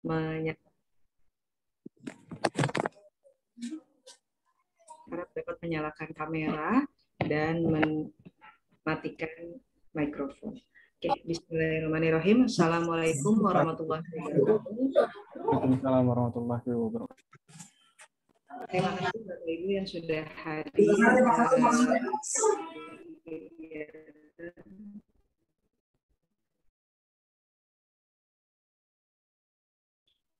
harap dapat menyalakan kamera dan mematikan mikrofon. Oke, bismillahirrahmanirrahim. Assalamualaikum warahmatullahi wabarakatuh. Waalaikumsalam warahmatullahi wabarakatuh. Terima kasih Bapak Ibu yang sudah hadir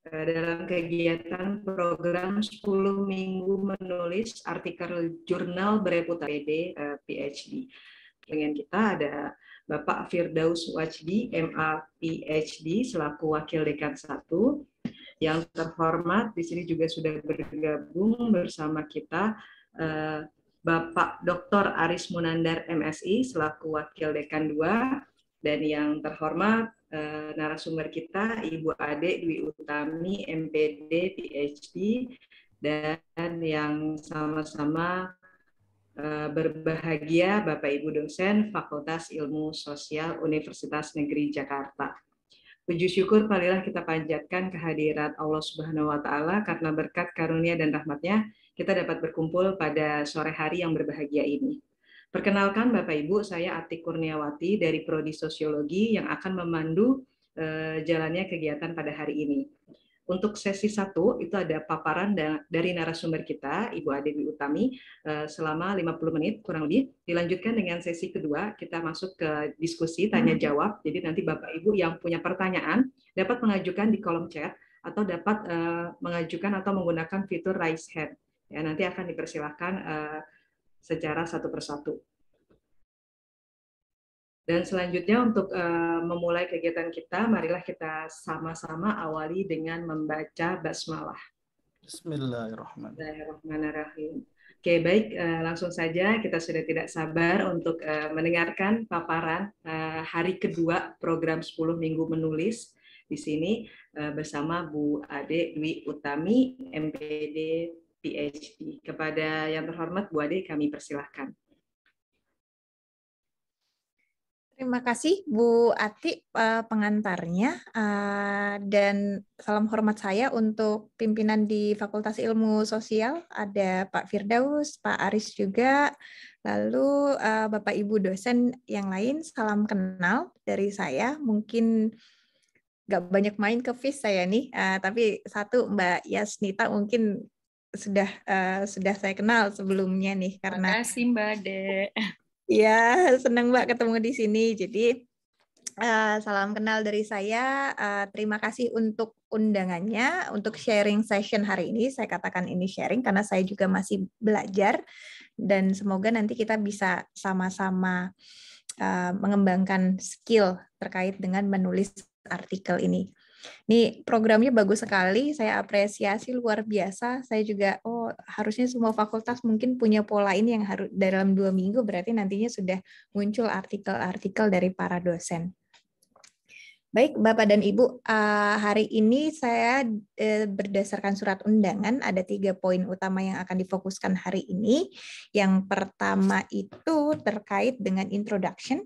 dalam kegiatan program 10 minggu menulis artikel jurnal bereputasi PhD. Dengan kita ada Bapak Firdaus Wajdi, MA PhD, selaku Wakil Dekan 1. Yang terhormat, di sini juga sudah bergabung bersama kita Bapak Dr. Aris Munandar, MSI, selaku Wakil Dekan 2. Dan yang terhormat, narasumber kita, Ibu Ade Dwi Utami, MPD, PhD, dan yang sama-sama berbahagia Bapak Ibu dosen Fakultas Ilmu Sosial Universitas Negeri Jakarta. Puji syukur marilah kita panjatkan kehadirat Allah Subhanahu wa Ta'ala, karena berkat karunia dan rahmatnya kita dapat berkumpul pada sore hari yang berbahagia ini. Perkenalkan Bapak Ibu, saya Atik Kurniawati dari Prodi Sosiologi yang akan memandu jalannya kegiatan pada hari ini. Untuk sesi 1 itu ada paparan dari narasumber kita, Ibu Ade Dwi Utami, selama 50 menit kurang lebih. Dilanjutkan dengan sesi kedua, kita masuk ke diskusi tanya jawab. Jadi nanti Bapak Ibu yang punya pertanyaan dapat mengajukan di kolom chat atau dapat mengajukan atau menggunakan fitur raise hand. Ya, nanti akan dipersilahkan secara satu persatu. Dan selanjutnya untuk memulai kegiatan kita, marilah kita sama-sama awali dengan membaca basmalah. Bismillahirrahmanirrahim. Oke, baik, langsung saja kita sudah tidak sabar untuk mendengarkan paparan hari kedua program 10 minggu menulis di sini bersama Bu Ade Dwi Utami, MPD, PhD. Kepada yang terhormat Bu Ade, kami persilahkan. Terima kasih Bu Ati pengantarnya, dan salam hormat saya untuk pimpinan di Fakultas Ilmu Sosial, ada Pak Firdaus, Pak Aris juga, lalu Bapak Ibu dosen yang lain, salam kenal dari saya. Mungkin nggak banyak main ke FIS saya nih, tapi satu Mbak Yasnita mungkin sudah saya kenal sebelumnya nih, karena terima kasih Mbak Ade. Ya, senang Mbak ketemu di sini. Jadi, salam kenal dari saya. Terima kasih untuk undangannya, untuk sharing session hari ini. Saya katakan ini sharing karena saya juga masih belajar. Dan semoga nanti kita bisa sama-sama mengembangkan skill terkait dengan menulis artikel ini. Ini programnya bagus sekali, saya apresiasi luar biasa. Saya juga, harusnya semua fakultas mungkin punya pola ini yang harus dalam 2 minggu, berarti nantinya sudah muncul artikel-artikel dari para dosen. Baik, Bapak dan Ibu, hari ini saya berdasarkan surat undangan, ada 3 poin utama yang akan difokuskan hari ini. Yang pertama itu terkait dengan introduction,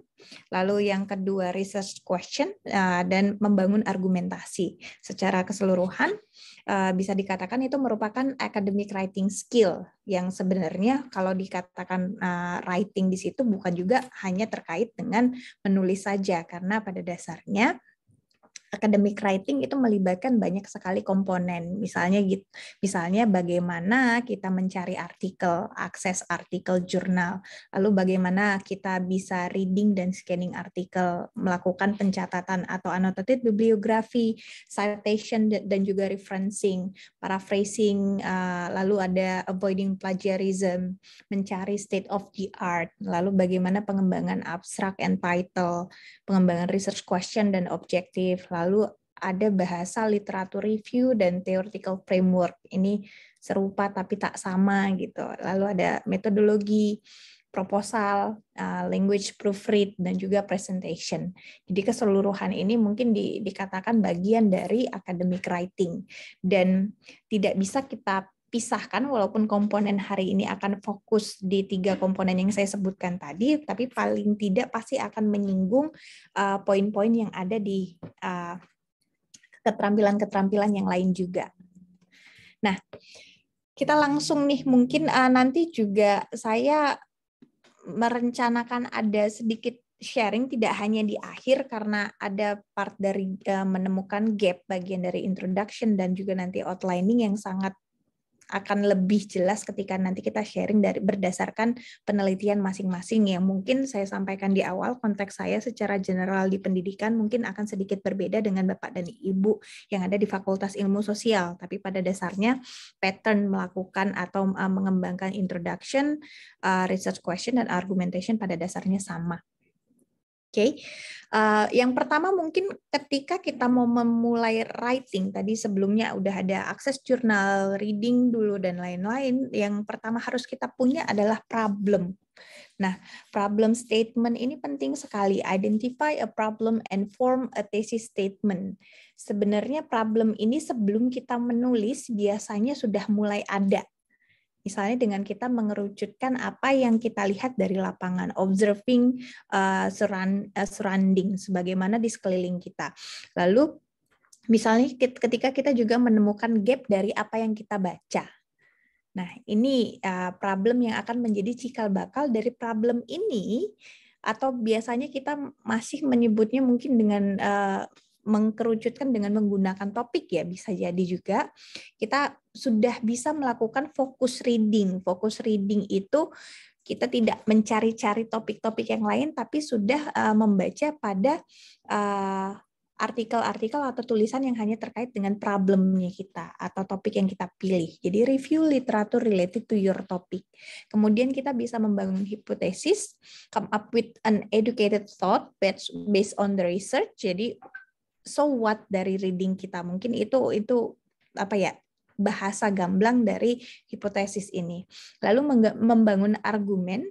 lalu yang kedua research question, dan membangun argumentasi. Secara keseluruhan, bisa dikatakan itu merupakan academic writing skill, yang sebenarnya kalau dikatakan writing di situ bukan juga hanya terkait dengan menulis saja, karena pada dasarnya academic writing itu melibatkan banyak sekali komponen. Misalnya bagaimana kita mencari artikel, akses artikel jurnal, lalu bagaimana kita bisa reading dan scanning artikel, melakukan pencatatan atau annotated bibliografi, citation dan juga referencing, paraphrasing, lalu ada avoiding plagiarism, mencari state of the art, lalu bagaimana pengembangan abstract and title, pengembangan research question dan objektif, lalu ada bahasa literatur review dan theoretical framework. Ini serupa tapi tak sama gitu. Lalu ada metodologi, proposal, language proofread, dan juga presentation. Jadi keseluruhan ini mungkin dikatakan bagian dari academic writing. Dan tidak bisa kita pisahkan, walaupun komponen hari ini akan fokus di 3 komponen yang saya sebutkan tadi, tapi paling tidak pasti akan menyinggung poin-poin yang ada di keterampilan-keterampilan yang lain juga. Nah, kita langsung nih, mungkin nanti juga saya merencanakan ada sedikit sharing, tidak hanya di akhir karena ada part dari menemukan gap bagian dari introduction dan juga nanti outlining yang sangat akan lebih jelas ketika nanti kita sharing dari berdasarkan penelitian masing-masing yang mungkin saya sampaikan di awal. Konteks saya secara general di pendidikan mungkin akan sedikit berbeda dengan Bapak dan Ibu yang ada di Fakultas Ilmu Sosial, tapi pada dasarnya pattern melakukan atau mengembangkan introduction, research question, dan argumentation pada dasarnya sama. Oke, yang pertama mungkin ketika kita mau memulai writing, tadi sebelumnya udah ada akses jurnal, reading dulu, dan lain-lain. Yang pertama harus kita punya adalah problem. Nah, problem statement ini penting sekali. Identify a problem and form a thesis statement. Sebenarnya problem ini sebelum kita menulis biasanya sudah mulai ada. Misalnya dengan kita mengerucutkan apa yang kita lihat dari lapangan, observing surrounding, sebagaimana di sekeliling kita. Lalu misalnya ketika kita juga menemukan gap dari apa yang kita baca. Nah, ini problem yang akan menjadi cikal bakal dari problem ini, atau biasanya kita masih menyebutnya mungkin dengan mengkerucutkan dengan menggunakan topik ya, bisa jadi juga kita sudah bisa melakukan focus reading. Focus reading itu kita tidak mencari-cari topik-topik yang lain, tapi sudah membaca pada artikel-artikel atau tulisan yang hanya terkait dengan problemnya kita atau topik yang kita pilih. Jadi review literatur related to your topic. Kemudian kita bisa membangun hipotesis, come up with an educated thought based on the research. Jadi so what dari reading kita, mungkin itu apa ya, bahasa gamblang dari hipotesis ini. Lalu membangun argumen,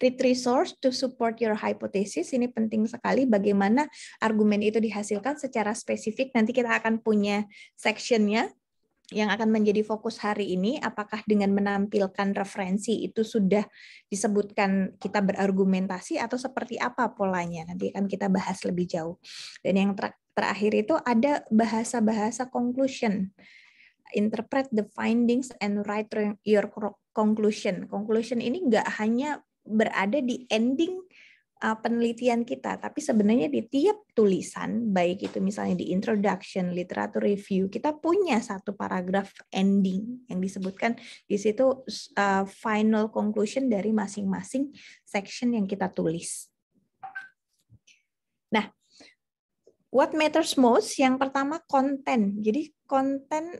read resource to support your hypothesis. Ini penting sekali bagaimana argumen itu dihasilkan secara spesifik. Nanti kita akan punya sectionnya yang akan menjadi fokus hari ini. Apakah dengan menampilkan referensi itu sudah disebutkan kita berargumentasi atau seperti apa polanya? Nanti akan kita bahas lebih jauh. Dan yang terakhir itu ada bahasa-bahasa conclusion. Interpret the findings and write your conclusion. Conclusion ini nggak hanya berada di ending penelitian kita, tapi sebenarnya di tiap tulisan, baik itu misalnya di introduction, literatur review, kita punya satu paragraf ending yang disebutkan di situ final conclusion dari masing-masing section yang kita tulis. Nah, what matters most? Yang pertama konten. Jadi konten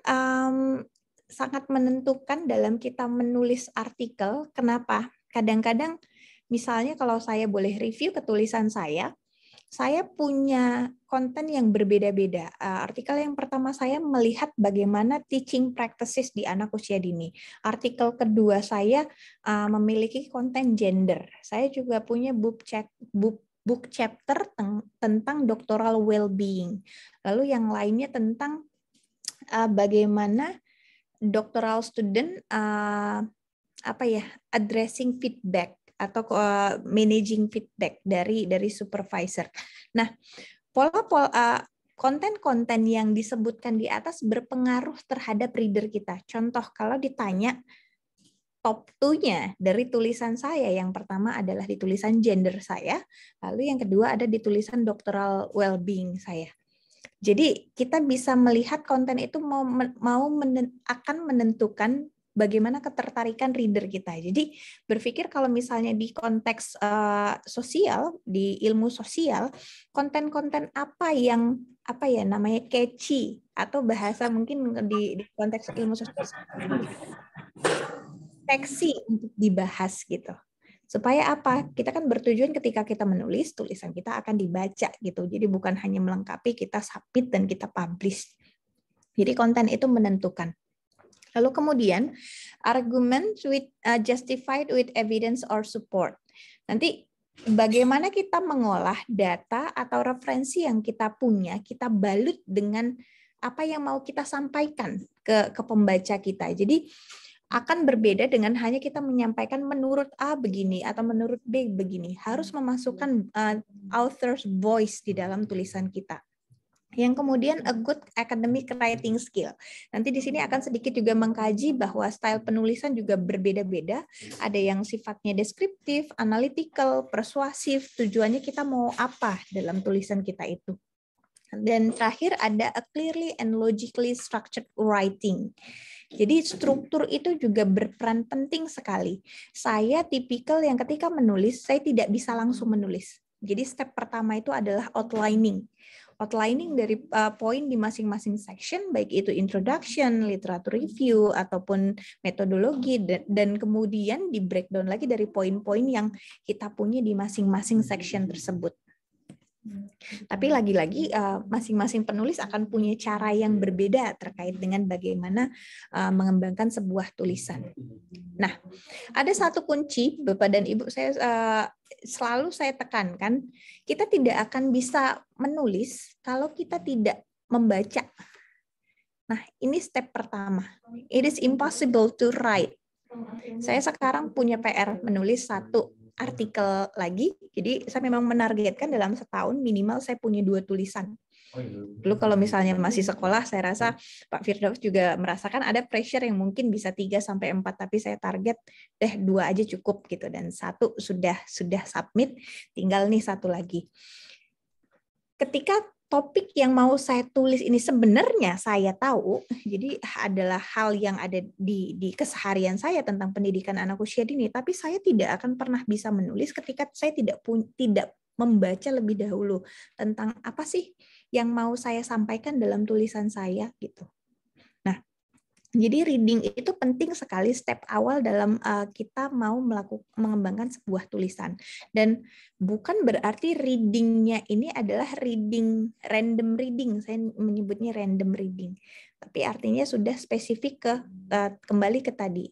sangat menentukan dalam kita menulis artikel. Kenapa? Kadang-kadang misalnya kalau saya boleh review ketulisan saya punya konten yang berbeda-beda. Artikel yang pertama saya melihat bagaimana teaching practices di anak usia dini. Artikel kedua saya memiliki konten gender. Saya juga punya book chapter tentang doctoral well-being. Lalu yang lainnya tentang bagaimana doctoral student addressing feedback atau managing feedback dari supervisor. Nah, konten-konten yang disebutkan di atas berpengaruh terhadap reader kita. Contoh, kalau ditanya top 2-nya dari tulisan saya, yang pertama adalah di tulisan gender saya, lalu yang kedua ada di tulisan doctoral well-being saya. Jadi kita bisa melihat konten itu akan menentukan bagaimana ketertarikan reader kita. Jadi berpikir kalau misalnya di konteks sosial, di ilmu sosial, konten-konten apa yang namanya catchy, atau bahasa mungkin di konteks ilmu sosial seksi untuk dibahas gitu. Supaya apa? Kita kan bertujuan ketika kita menulis, tulisan kita akan dibaca gitu. Jadi bukan hanya melengkapi, kita submit dan kita publish. Jadi konten itu menentukan. Lalu kemudian argument justified with evidence or support. Nanti bagaimana kita mengolah data atau referensi yang kita punya, kita balut dengan apa yang mau kita sampaikan ke pembaca kita. Jadi akan berbeda dengan hanya kita menyampaikan menurut A begini atau menurut B begini. Harus memasukkan author's voice di dalam tulisan kita. Yang kemudian a good academic writing skill. Nanti di sini akan sedikit juga mengkaji bahwa style penulisan juga berbeda-beda. Ada yang sifatnya deskriptif, analytical, persuasif. Tujuannya kita mau apa dalam tulisan kita itu. Dan terakhir ada a clearly and logically structured writing. Jadi struktur itu juga berperan penting sekali. Saya tipikal yang ketika menulis, saya tidak bisa langsung menulis. Jadi step pertama itu adalah outlining. Outlining dari poin di masing-masing section, baik itu introduction, literature review, ataupun metodologi, dan kemudian di breakdown lagi dari poin-poin yang kita punya di masing-masing section tersebut. Tapi lagi-lagi masing-masing penulis akan punya cara yang berbeda terkait dengan bagaimana mengembangkan sebuah tulisan. Nah, ada satu kunci Bapak dan Ibu, selalu saya tekankan, kita tidak akan bisa menulis kalau kita tidak membaca. Nah, ini step pertama. It is impossible to write. Saya sekarang punya PR menulis satu artikel lagi, jadi saya memang menargetkan dalam setahun minimal saya punya 2 tulisan. Dulu kalau misalnya masih sekolah, saya rasa Pak Firdaus juga merasakan ada pressure yang mungkin bisa 3-4, tapi saya target 2 aja cukup gitu, dan 1 sudah submit, tinggal nih 1 lagi. Ketika topik yang mau saya tulis ini sebenarnya saya tahu, jadi adalah hal yang ada di keseharian saya tentang pendidikan anak usia dini, tapi saya tidak akan pernah bisa menulis ketika saya tidak membaca lebih dahulu tentang apa sih yang mau saya sampaikan dalam tulisan saya gitu. Nah, jadi reading itu penting sekali, step awal dalam kita mau mengembangkan sebuah tulisan. Dan bukan berarti readingnya ini adalah random reading, saya menyebutnya random reading. Tapi artinya sudah spesifik kembali ke tadi,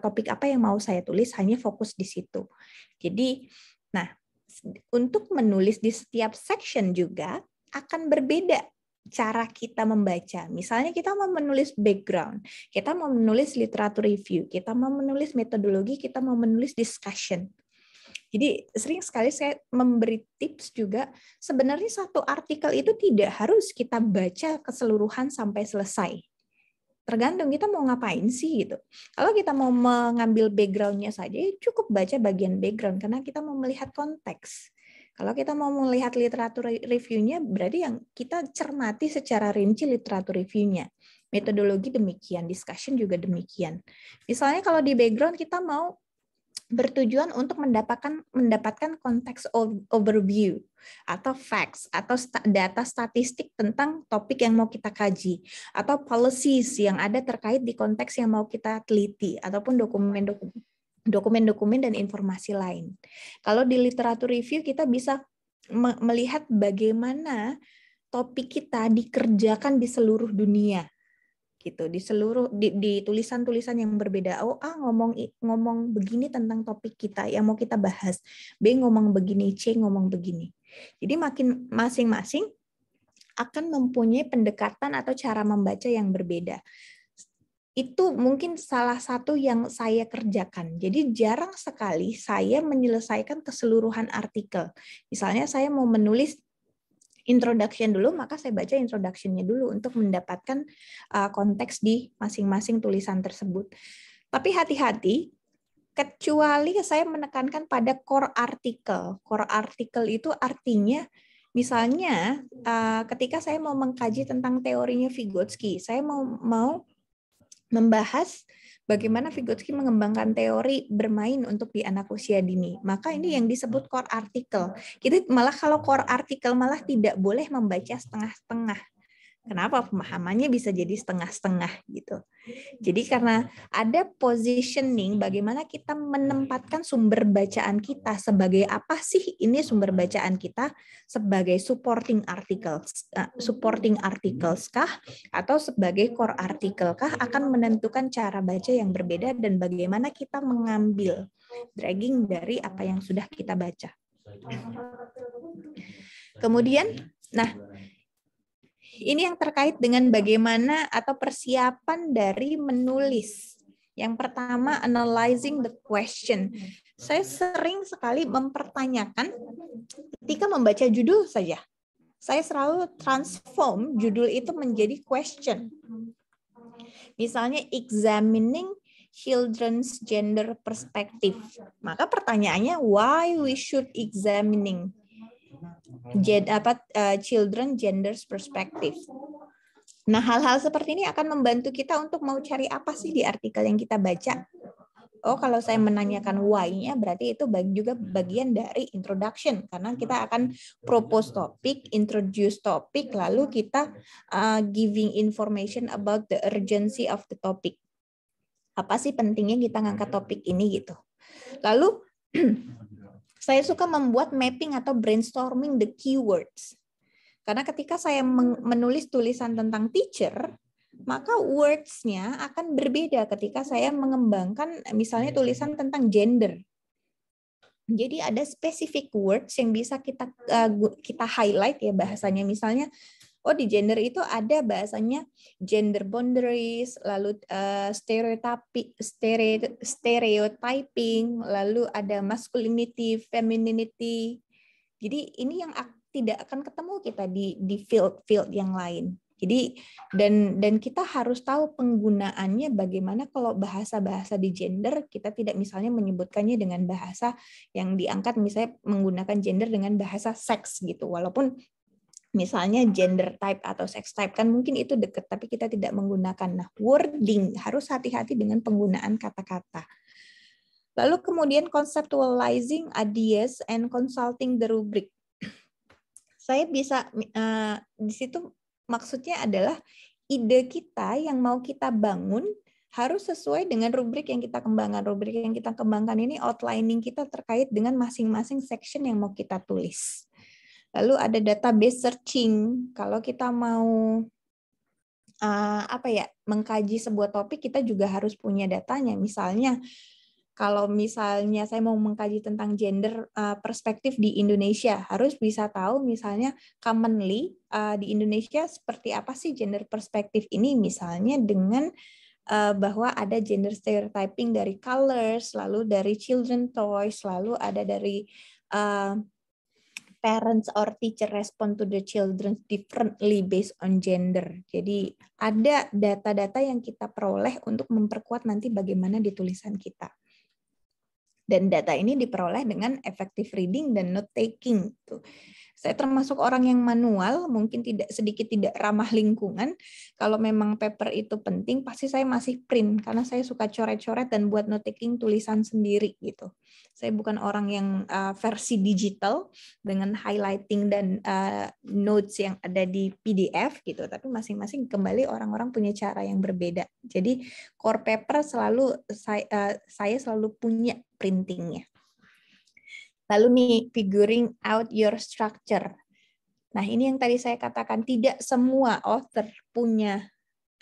topik apa yang mau saya tulis, hanya fokus di situ. Jadi, nah, untuk menulis di setiap section juga akan berbeda cara kita membaca. Misalnya kita mau menulis background, kita mau menulis literature review, kita mau menulis metodologi, kita mau menulis discussion. Jadi sering sekali saya memberi tips juga, sebenarnya satu artikel itu tidak harus kita baca keseluruhan sampai selesai. Tergantung kita mau ngapain sih gitu. Kalau kita mau mengambil background-nya saja, cukup baca bagian background karena kita mau melihat konteks. Kalau kita mau melihat literatur review-nya, berarti yang kita cermati secara rinci literatur review-nya. Metodologi demikian, discussion juga demikian. Misalnya kalau di background kita mau bertujuan untuk mendapatkan konteks overview atau facts atau data statistik tentang topik yang mau kita kaji atau policies yang ada terkait di konteks yang mau kita teliti ataupun dokumen-dokumen dan informasi lain. Kalau di literatur review kita bisa melihat bagaimana topik kita dikerjakan di seluruh dunia. Gitu, di tulisan-tulisan yang berbeda. A ngomong begini tentang topik kita yang mau kita bahas. B ngomong begini, C ngomong begini. Jadi makin masing-masing akan mempunyai pendekatan atau cara membaca yang berbeda. Itu mungkin salah satu yang saya kerjakan. Jadi jarang sekali saya menyelesaikan keseluruhan artikel. Misalnya saya mau menulis introduction dulu, maka saya baca introduction-nya dulu untuk mendapatkan konteks di masing-masing tulisan tersebut. Tapi hati-hati, kecuali saya menekankan pada core article. Core article itu artinya, misalnya ketika saya mau mengkaji tentang teorinya Vygotsky, saya mau membahas bagaimana Vygotsky mengembangkan teori bermain untuk di anak usia dini. Maka ini yang disebut core article. Kita malah kalau core article malah tidak boleh membaca setengah-setengah. Kenapa? Pemahamannya bisa jadi setengah-setengah gitu. Jadi karena ada positioning bagaimana kita menempatkan sumber bacaan kita sebagai apa sih ini sumber bacaan kita, sebagai supporting articles kah atau sebagai core article kah, akan menentukan cara baca yang berbeda dan bagaimana kita mengambil dragging dari apa yang sudah kita baca. Kemudian, nah, ini yang terkait dengan bagaimana atau persiapan dari menulis. Yang pertama, analyzing the question. Saya sering sekali mempertanyakan ketika membaca judul saja. saya selalu transform judul itu menjadi question. Misalnya examining children's gender perspective. Maka pertanyaannya why we should examining children genders perspective. Nah, hal-hal seperti ini akan membantu kita untuk mau cari apa sih di artikel yang kita baca. Oh, kalau saya menanyakan why-nya, berarti itu juga bagian dari introduction. Karena kita akan propose topik, introduce topik, lalu kita giving information about the urgency of the topic. Apa sih pentingnya kita ngangkat topik ini gitu. Lalu, saya suka membuat mapping atau brainstorming the keywords. Karena ketika saya menulis tulisan tentang teacher, maka words-nya akan berbeda ketika saya mengembangkan misalnya tulisan tentang gender. Jadi ada specific words yang bisa kita highlight ya bahasanya. Misalnya, di gender itu ada bahasanya gender boundaries, lalu stereotyping, lalu ada masculinity, femininity. Jadi ini yang tidak akan ketemu kita di field yang lain. Jadi dan kita harus tahu penggunaannya bagaimana kalau bahasa-bahasa di gender kita tidak misalnya menyebutkannya dengan bahasa yang diangkat misalnya menggunakan gender dengan bahasa seks gitu. Walaupun misalnya gender type atau sex type kan mungkin itu dekat tapi kita tidak menggunakan. Nah, wording harus hati-hati dengan penggunaan kata-kata. Lalu kemudian conceptualizing ideas and consulting the rubric. Saya bisa di situ maksudnya adalah ide kita yang mau kita bangun harus sesuai dengan rubrik yang kita kembangkan. Rubrik yang kita kembangkan ini outlining kita terkait dengan masing-masing section yang mau kita tulis. Lalu ada database searching. Kalau kita mau mengkaji sebuah topik, kita juga harus punya datanya. Misalnya kalau misalnya saya mau mengkaji tentang gender perspektif di Indonesia, harus bisa tahu misalnya commonly di Indonesia seperti apa sih gender perspektif ini, misalnya dengan bahwa ada gender stereotyping dari colors, lalu dari children toys, lalu ada dari parents or teacher respond to the children differently based on gender. Jadi ada data-data yang kita peroleh untuk memperkuat nanti bagaimana di tulisan kita. Dan data ini diperoleh dengan effective reading dan note taking. Saya termasuk orang yang manual, mungkin sedikit tidak ramah lingkungan. Kalau memang paper itu penting, pasti saya masih print karena saya suka coret-coret dan buat note taking tulisan sendiri gitu. Saya bukan orang yang versi digital dengan highlighting dan notes yang ada di PDF gitu, tapi masing-masing kembali orang-orang punya cara yang berbeda. Jadi core paper saya selalu punya printingnya. Lalu nih, figuring out your structure. Nah, ini yang tadi saya katakan, tidak semua author punya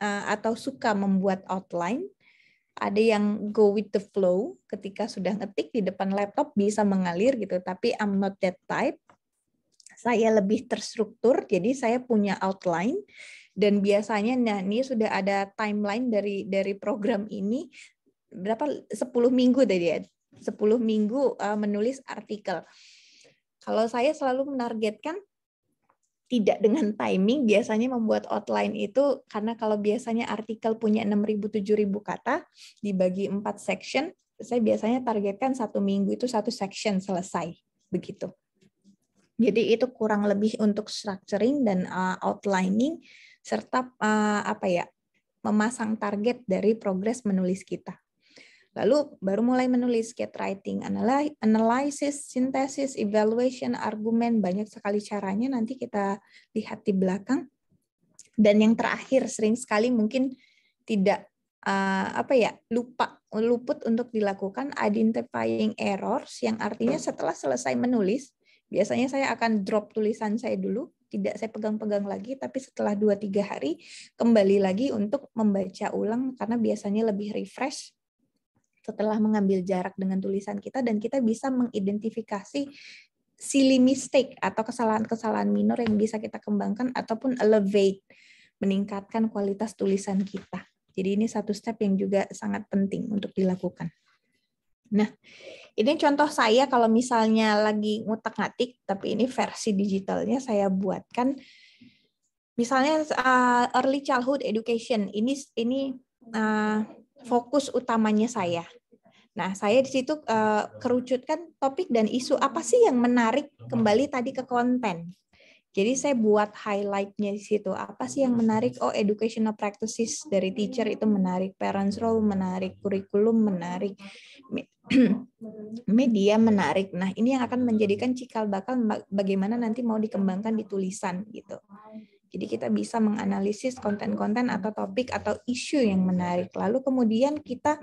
atau suka membuat outline. Ada yang go with the flow, ketika sudah ngetik di depan laptop bisa mengalir gitu, tapi I'm not that type. Saya lebih terstruktur, jadi saya punya outline. Dan biasanya, nah ini sudah ada timeline dari program ini, berapa 10 minggu tadi ya. 10 minggu menulis artikel. Kalau saya selalu menargetkan tidak dengan timing, biasanya membuat outline itu, karena kalau biasanya artikel punya 6.000-7.000 kata, dibagi 4 section, saya biasanya targetkan 1 minggu itu 1 section selesai. Begitu. Jadi itu kurang lebih untuk structuring dan outlining, serta memasang target dari progres menulis kita. Lalu baru mulai menulis get writing, analysis, synthesis, evaluation, argumen, banyak sekali caranya, nanti kita lihat di belakang. Dan yang terakhir sering sekali mungkin tidak luput untuk dilakukan, identifying errors, yang artinya setelah selesai menulis, biasanya saya akan drop tulisan saya dulu, tidak saya pegang-pegang lagi, tapi setelah 2-3 hari kembali lagi untuk membaca ulang karena biasanya lebih refresh setelah mengambil jarak dengan tulisan kita, dan kita bisa mengidentifikasi silly mistake atau kesalahan-kesalahan minor yang bisa kita kembangkan ataupun elevate, meningkatkan kualitas tulisan kita. Jadi ini satu step yang juga sangat penting untuk dilakukan. Nah, ini contoh saya kalau misalnya lagi ngutak-ngatik, tapi ini versi digitalnya saya buatkan. Misalnya early childhood education, ini fokus utamanya saya. Nah, saya di situ kerucutkan topik dan isu apa sih yang menarik, kembali tadi ke konten. Jadi saya buat highlight-nya di situ. Apa sih yang menarik? Oh, educational practices dari teacher itu menarik, parents role menarik, kurikulum menarik, media menarik. Nah, ini yang akan menjadikan cikal bakal bagaimana nanti mau dikembangkan di tulisan gitu. Jadi kita bisa menganalisis konten-konten atau topik atau isu yang menarik. Lalu kemudian kita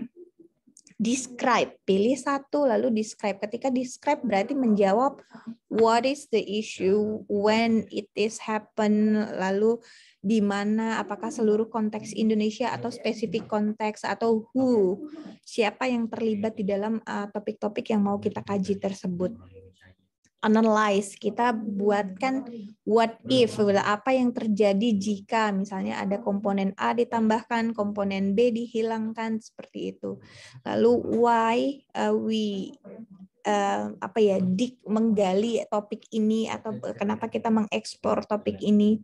describe, pilih satu lalu describe. Ketika describe berarti menjawab what is the issue, when it is happen, lalu di mana, apakah seluruh konteks Indonesia atau spesifik konteks, atau who, siapa yang terlibat di dalam topik-topik yang mau kita kaji tersebut. Analyze, kita buatkan what if, apa yang terjadi jika misalnya ada komponen A ditambahkan, komponen B dihilangkan, seperti itu. Lalu why we menggali topik ini, atau kenapa kita mengekspor topik ini.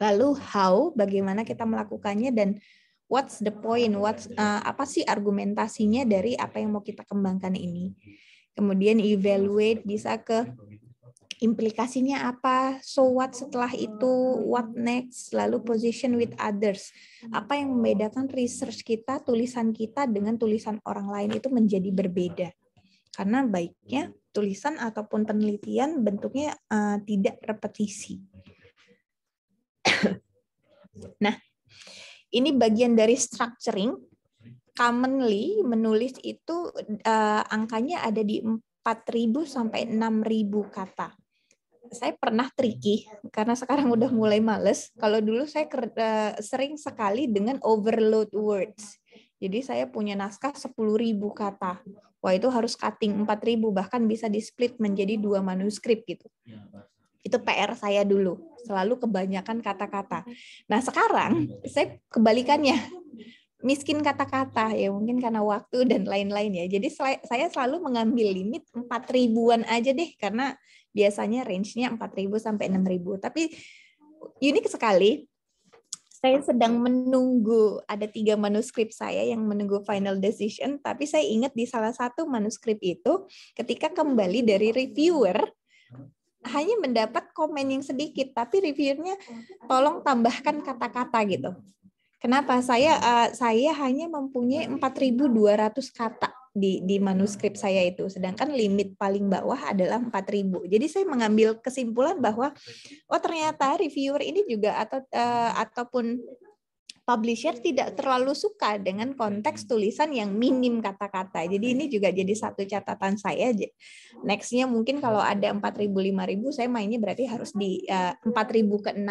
Lalu how, bagaimana kita melakukannya, dan what's the point, apa sih argumentasinya dari apa yang mau kita kembangkan ini. Kemudian evaluate, bisa ke implikasinya apa, so what setelah itu, what next, lalu position with others. Apa yang membedakan research kita, tulisan kita dengan tulisan orang lain itu menjadi berbeda. Karena baiknya tulisan ataupun penelitian bentuknya tidak repetisi. Nah, ini bagian dari structuring. Commonly menulis itu angkanya ada di 4.000 sampai 6.000 kata. Saya pernah tricky karena sekarang udah mulai males. Kalau dulu saya sering sekali dengan overload words. Jadi saya punya naskah 10.000 kata. Wah, itu harus cutting 4.000, bahkan bisa di-split menjadi 2 manuskrip gitu. Itu PR saya dulu, selalu kebanyakan kata-kata. Nah, sekarang saya kebalikannya. Miskin kata-kata, ya mungkin karena waktu dan lain-lain ya. Jadi saya selalu mengambil limit 4.000-an aja deh, karena biasanya range-nya 4.000 sampai 6.000. Tapi unik sekali, saya sedang menunggu, ada 3 manuskrip saya yang menunggu final decision, tapi saya ingat di salah satu manuskrip itu, ketika kembali dari reviewer, hanya mendapat komen yang sedikit, tapi reviewernya tolong tambahkan kata-kata gitu. Kenapa? Saya hanya mempunyai 4.200 kata di manuskrip saya itu, sedangkan limit paling bawah adalah 4.000. Jadi saya mengambil kesimpulan bahwa ternyata reviewer ini juga ataupun publisher tidak terlalu suka dengan konteks tulisan yang minim kata-kata. Jadi ini juga jadi satu catatan saya. Next-nya mungkin kalau ada 4.000, 5.000, saya mainnya berarti harus di 4.000 ke 6.000,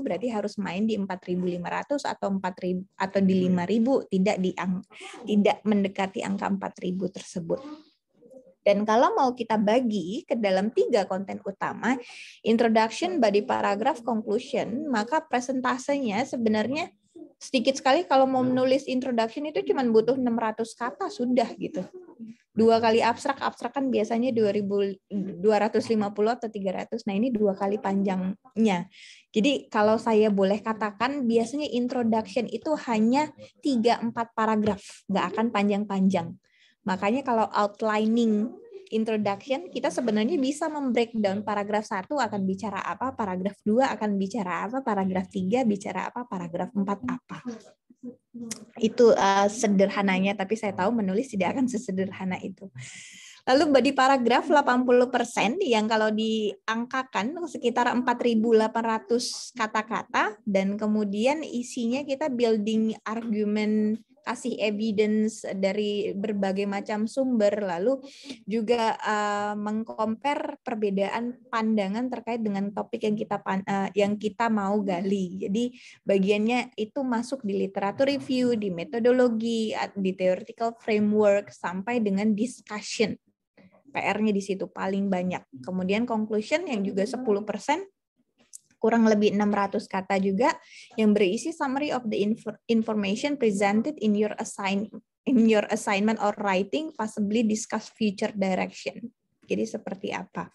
berarti harus main di 4.500 atau 4.000 atau di 5.000, tidak mendekati angka 4.000 tersebut. Dan kalau mau kita bagi ke dalam 3 konten utama, introduction, body paragraph, conclusion, maka presentasenya sebenarnya sedikit sekali. Kalau mau menulis introduction itu cuma butuh 600 kata sudah gitu. 2 kali abstrak kan biasanya 250 atau 300. Nah, ini 2 kali panjangnya. Jadi kalau saya boleh katakan biasanya introduction itu hanya 3-4 paragraf, nggak akan panjang-panjang. Makanya kalau outlining introduction, kita sebenarnya bisa membreakdown paragraf 1 akan bicara apa, paragraf 2 akan bicara apa, paragraf 3 bicara apa, paragraf 4 apa. Itu sederhananya, tapi saya tahu menulis tidak akan sesederhana itu. Lalu body paragraf 80% yang kalau diangkakan sekitar 4.800 kata-kata, dan kemudian isinya kita building argument, kasih evidence dari berbagai macam sumber, lalu juga mengcompare perbedaan pandangan terkait dengan topik yang kita mau gali. Jadi bagiannya itu masuk di literatur review, di metodologi, di theoretical framework, sampai dengan discussion. PR-nya di situ paling banyak. Kemudian conclusion yang juga 10%, kurang lebih 600 kata juga, yang berisi summary of the information presented in your in your assignment or writing, possibly discuss future direction. Jadi seperti apa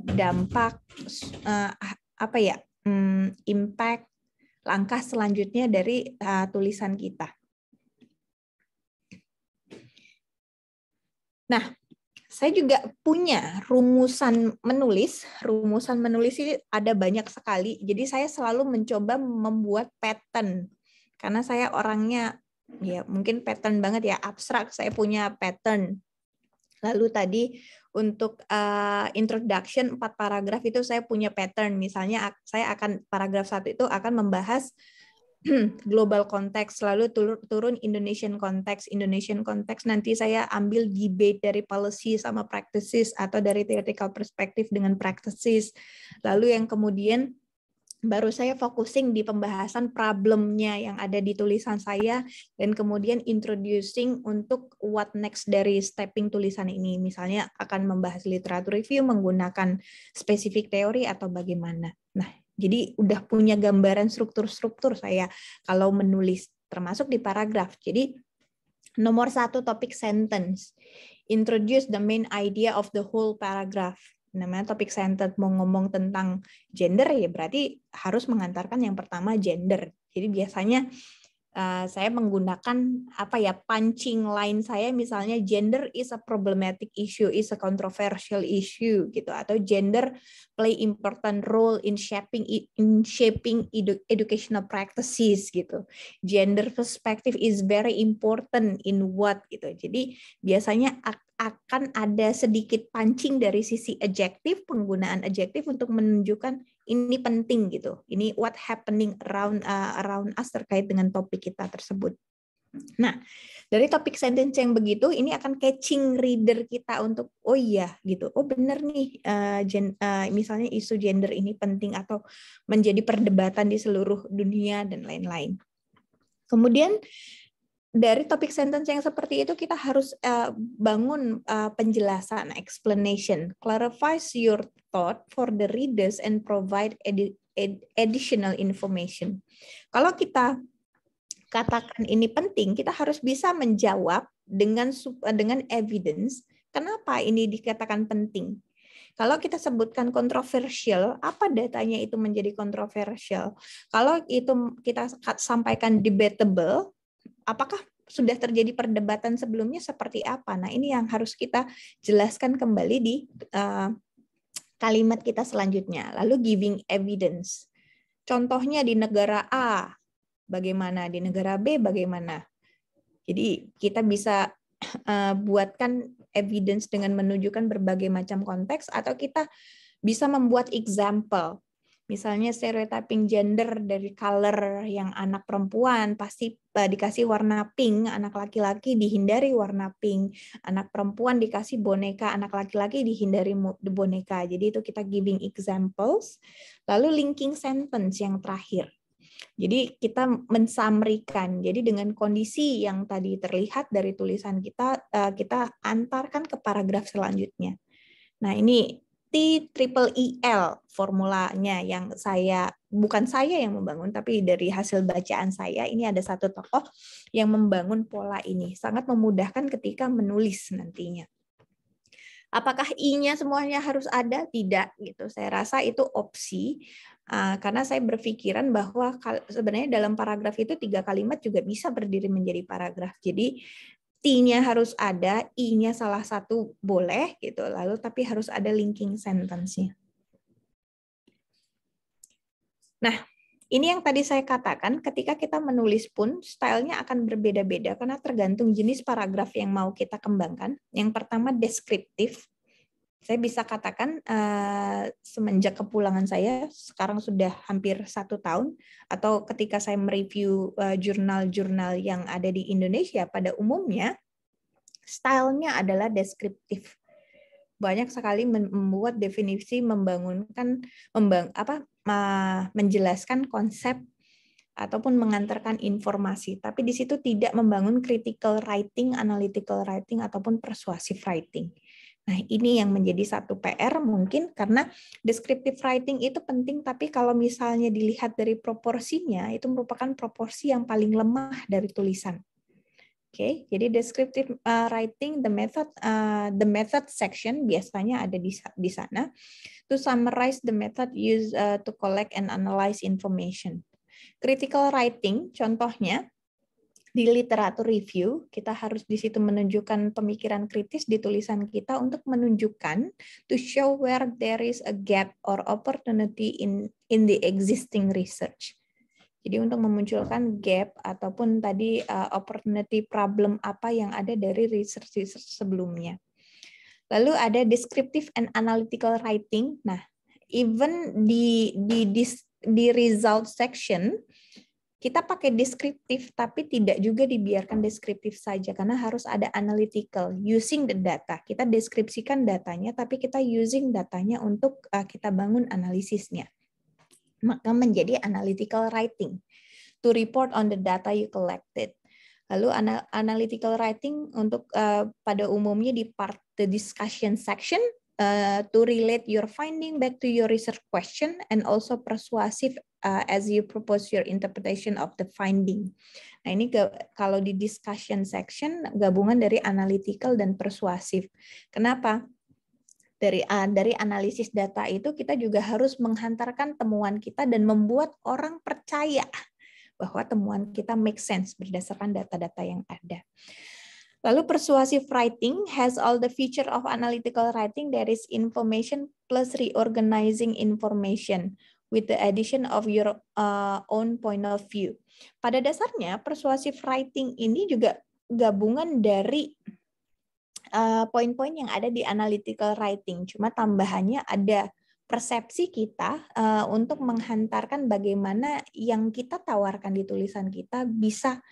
dampak impact langkah selanjutnya dari tulisan kita. Nah, saya juga punya rumusan menulis. Rumusan menulis ini ada banyak sekali. Jadi saya selalu mencoba membuat pattern. Karena saya orangnya ya mungkin pattern banget ya, abstrak. Saya punya pattern. Lalu tadi untuk introduction 4 paragraf itu saya punya pattern. Misalnya saya akan paragraf 1 itu akan membahas global konteks, lalu turun Indonesian konteks. Indonesian konteks nanti saya ambil debate dari policy sama practices atau dari theoretical perspective dengan practices. Lalu yang kemudian baru saya focusing di pembahasan problemnya yang ada di tulisan saya dan kemudian introducing untuk what next dari stepping tulisan ini. Misalnya akan membahas literatur review menggunakan spesifik teori atau bagaimana. Nah, jadi udah punya gambaran struktur-struktur saya kalau menulis, termasuk di paragraf. Jadi nomor 1 topik sentence. Introduce the main idea of the whole paragraph. Namanya topik sentence, mau ngomong tentang gender ya berarti harus mengantarkan yang pertama gender. Jadi biasanya saya menggunakan punching line saya misalnya gender is a problematic issue, is a controversial issue gitu, atau gender play important role in shaping educational practices gitu. Gender perspective is very important in what gitu. Jadi biasanya akan ada sedikit pancing dari sisi adjektif, penggunaan adjektif untuk menunjukkan ini penting gitu. Ini what happening around us terkait dengan topik kita tersebut. Nah, dari topik sentence yang begitu, ini akan catching reader kita untuk oh iya gitu, oh benar nih, misalnya isu gender ini penting atau menjadi perdebatan di seluruh dunia dan lain-lain. Kemudian dari topik sentence yang seperti itu kita harus bangun penjelasan, explanation, clarifies your thought for the readers and provide additional information. Kalau kita katakan ini penting, kita harus bisa menjawab dengan evidence kenapa ini dikatakan penting. Kalau kita sebutkan kontroversial, apa datanya itu menjadi kontroversial? Kalau itu kita sampaikan debatable, apakah sudah terjadi perdebatan sebelumnya seperti apa? Nah, ini yang harus kita jelaskan kembali di kalimat kita selanjutnya. Lalu giving evidence. Contohnya di negara A, bagaimana? Di negara B, bagaimana? Jadi kita bisa buatkan evidence dengan menunjukkan berbagai macam konteks, atau kita bisa membuat example. Misalnya stereotyping gender dari color, yang anak perempuan pasti dikasih warna pink, anak laki-laki dihindari warna pink, anak perempuan dikasih boneka, anak laki-laki dihindari boneka. Jadi itu kita giving examples. Lalu linking sentence yang terakhir. Jadi kita mensamrikan. Jadi dengan kondisi yang tadi terlihat dari tulisan kita, kita antarkan ke paragraf selanjutnya. Nah ini TEEL formulanya yang bukan saya yang membangun, tapi dari hasil bacaan saya, ini ada satu tokoh yang membangun pola ini. Sangat memudahkan ketika menulis nantinya. Apakah I-nya semuanya harus ada? Tidak, gitu. Saya rasa itu opsi, karena saya berpikiran bahwa sebenarnya dalam paragraf itu 3 kalimat juga bisa berdiri menjadi paragraf. Jadi T-nya harus ada, I-nya salah satu boleh gitu, lalu tapi harus ada linking sentence-nya. Nah, ini yang tadi saya katakan, ketika kita menulis pun stylenya akan berbeda-beda karena tergantung jenis paragraf yang mau kita kembangkan. Yang pertama deskriptif. Saya bisa katakan semenjak kepulangan saya, sekarang sudah hampir 1 tahun, atau ketika saya mereview jurnal-jurnal yang ada di Indonesia, pada umumnya stylenya adalah deskriptif. Banyak sekali membuat definisi, menjelaskan konsep ataupun mengantarkan informasi, tapi di situ tidak membangun critical writing, analytical writing, ataupun persuasive writing. Nah, ini yang menjadi satu PR mungkin, karena descriptive writing itu penting, tapi kalau misalnya dilihat dari proporsinya, itu merupakan proporsi yang paling lemah dari tulisan. Oke, jadi descriptive writing, the method section biasanya ada di sana. To summarize the method used to collect and analyze information. Critical writing, contohnya di literatur review, kita harus di situ menunjukkan pemikiran kritis di tulisan kita untuk menunjukkan to show where there is a gap or opportunity in the existing research. Jadi untuk memunculkan gap ataupun tadi opportunity problem apa yang ada dari research sebelumnya. Lalu ada descriptive and analytical writing. Nah, even di result section kita pakai deskriptif, tapi tidak juga dibiarkan deskriptif saja, karena harus ada analytical, using the data. Kita deskripsikan datanya, tapi kita using datanya untuk kita bangun analisisnya. Maka menjadi analytical writing, to report on the data you collected. Lalu analytical writing untuk pada umumnya di part the discussion section, to relate your finding back to your research question and also persuasive as you propose your interpretation of the finding. Nah, ini kalau di discussion section gabungan dari analytical dan persuasif. Kenapa? Dari analisis data itu kita juga harus menghantarkan temuan kita dan membuat orang percaya bahwa temuan kita make sense berdasarkan data-data yang ada. Lalu persuasive writing has all the feature of analytical writing. There is information plus reorganizing information with the addition of your own point of view. Pada dasarnya persuasive writing ini juga gabungan dari poin-poin yang ada di analytical writing. Cuma tambahannya ada persepsi kita untuk menghantarkan bagaimana yang kita tawarkan di tulisan kita bisa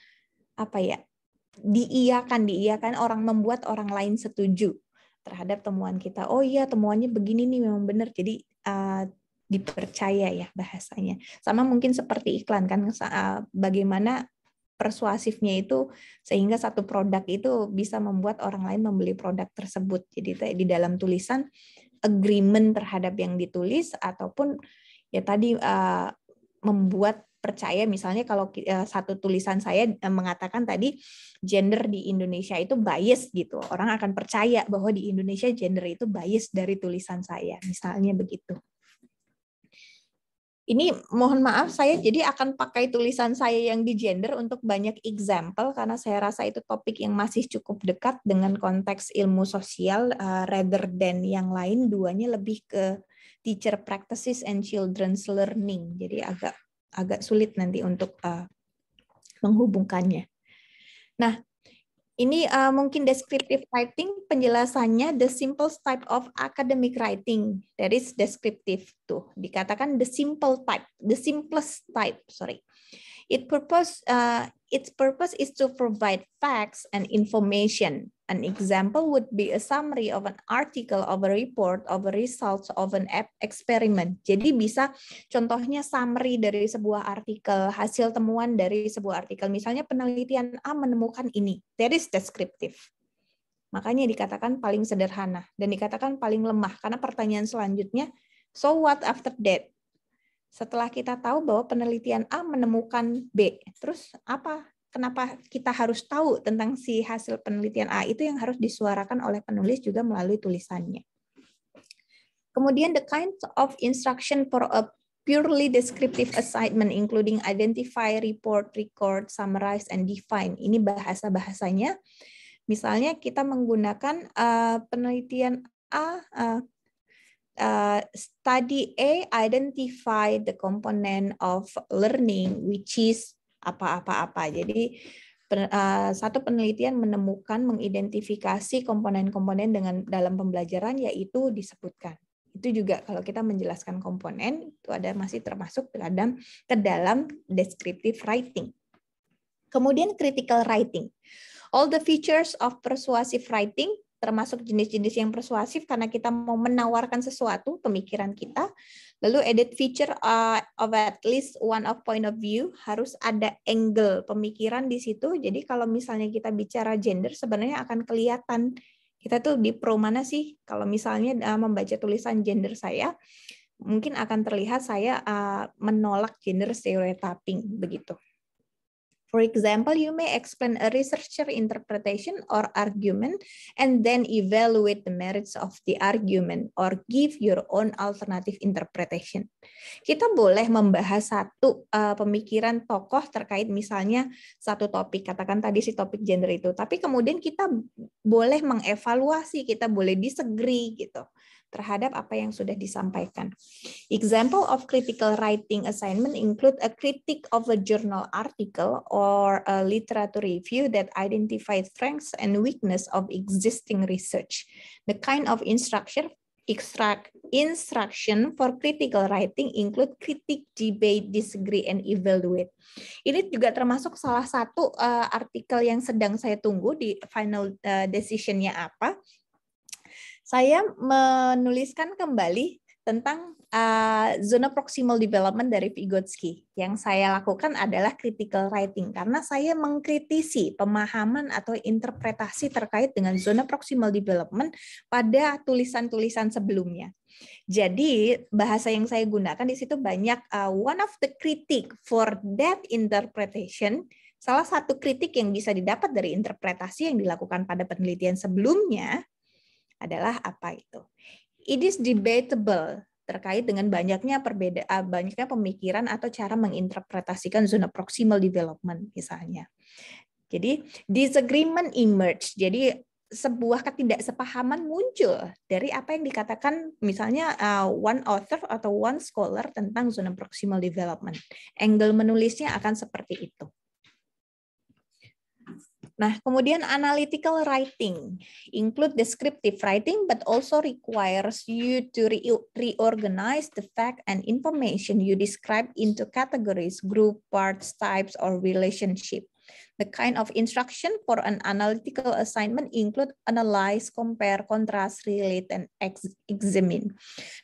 diiyakan orang, membuat orang lain setuju terhadap temuan kita. Oh iya, temuannya begini nih, memang benar. Jadi dipercaya ya bahasanya. Sama mungkin seperti iklan kan, bagaimana persuasifnya itu sehingga satu produk itu bisa membuat orang lain membeli produk tersebut. Jadi di dalam tulisan agreement terhadap yang ditulis ataupun ya tadi membuat percaya, misalnya kalau satu tulisan saya mengatakan tadi gender di Indonesia itu bias gitu, orang akan percaya bahwa di Indonesia gender itu bias dari tulisan saya, misalnya begitu. Ini mohon maaf saya jadi akan pakai tulisan saya yang di gender untuk banyak example karena saya rasa itu topik yang masih cukup dekat dengan konteks ilmu sosial rather than yang lain, duanya lebih ke teacher practices and children's learning. Jadi agak sulit nanti untuk menghubungkannya. Nah, ini mungkin descriptive writing, penjelasannya the simplest type of academic writing. That is descriptive tuh. Dikatakan the simplest type, sorry. Its purpose is to provide facts and information. An example would be a summary of an article, of a report, of a results of an experiment. Jadi bisa contohnya summary dari sebuah artikel, hasil temuan dari sebuah artikel. Misalnya penelitian A menemukan ini. That is descriptive. Makanya dikatakan paling sederhana dan dikatakan paling lemah karena pertanyaan selanjutnya, so what after that? Setelah kita tahu bahwa penelitian A menemukan B, terus apa? Kenapa kita harus tahu tentang si hasil penelitian A? Itu yang harus disuarakan oleh penulis juga melalui tulisannya. Kemudian the kinds of instruction for a purely descriptive assignment including identify, report, record, summarize, and define. Ini bahasa-bahasanya. Misalnya kita menggunakan penelitian A, study A identify the component of learning which is apa-apa-apa. Jadi satu penelitian menemukan, mengidentifikasi komponen-komponen dalam pembelajaran yaitu disebutkan. Itu juga kalau kita menjelaskan komponen itu ada masih termasuk ke dalam descriptive writing. Kemudian critical writing. All the features of persuasive writing, termasuk jenis-jenis yang persuasif karena kita mau menawarkan sesuatu, pemikiran kita. Lalu added feature of at least one of point of view, harus ada angle pemikiran di situ. Jadi kalau misalnya kita bicara gender, sebenarnya akan kelihatan kita tuh di pro mana sih. Kalau misalnya membaca tulisan gender saya, mungkin akan terlihat saya menolak gender stereotyping begitu. For example, you may explain a researcher interpretation or argument and then evaluate the merits of the argument or give your own alternative interpretation. Kita boleh membahas satu pemikiran tokoh terkait misalnya satu topik, katakan tadi si topik gender itu, tapi kemudian kita boleh mengevaluasi, kita boleh disagree gitu terhadap apa yang sudah disampaikan. Example of critical writing assignment include a critique of a journal article or a literature review that identifies strengths and weakness of existing research. The kind of instruction for critical writing include critique, debate, disagree, and evaluate. Ini juga termasuk salah satu artikel yang sedang saya tunggu di final decision-nya apa. Saya menuliskan kembali tentang zona proximal development dari Vygotsky. Yang saya lakukan adalah critical writing karena saya mengkritisi pemahaman atau interpretasi terkait dengan zona proximal development pada tulisan-tulisan sebelumnya. Jadi bahasa yang saya gunakan di situ banyak one of the critic for that interpretation. Salah satu kritik yang bisa didapat dari interpretasi yang dilakukan pada penelitian sebelumnya adalah apa itu? It is debatable terkait dengan banyaknya pemikiran atau cara menginterpretasikan zona proximal development misalnya. Jadi disagreement emerge. Jadi sebuah ketidaksepahaman muncul dari apa yang dikatakan misalnya one author atau one scholar tentang zona proximal development. Angle menulisnya akan seperti itu. Nah, kemudian analytical writing include descriptive writing, but also requires you to reorganize the fact and information you describe into categories, group, parts, types, or relationship. The kind of instruction for an analytical assignment include analyze, compare, contrast, relate, and examine.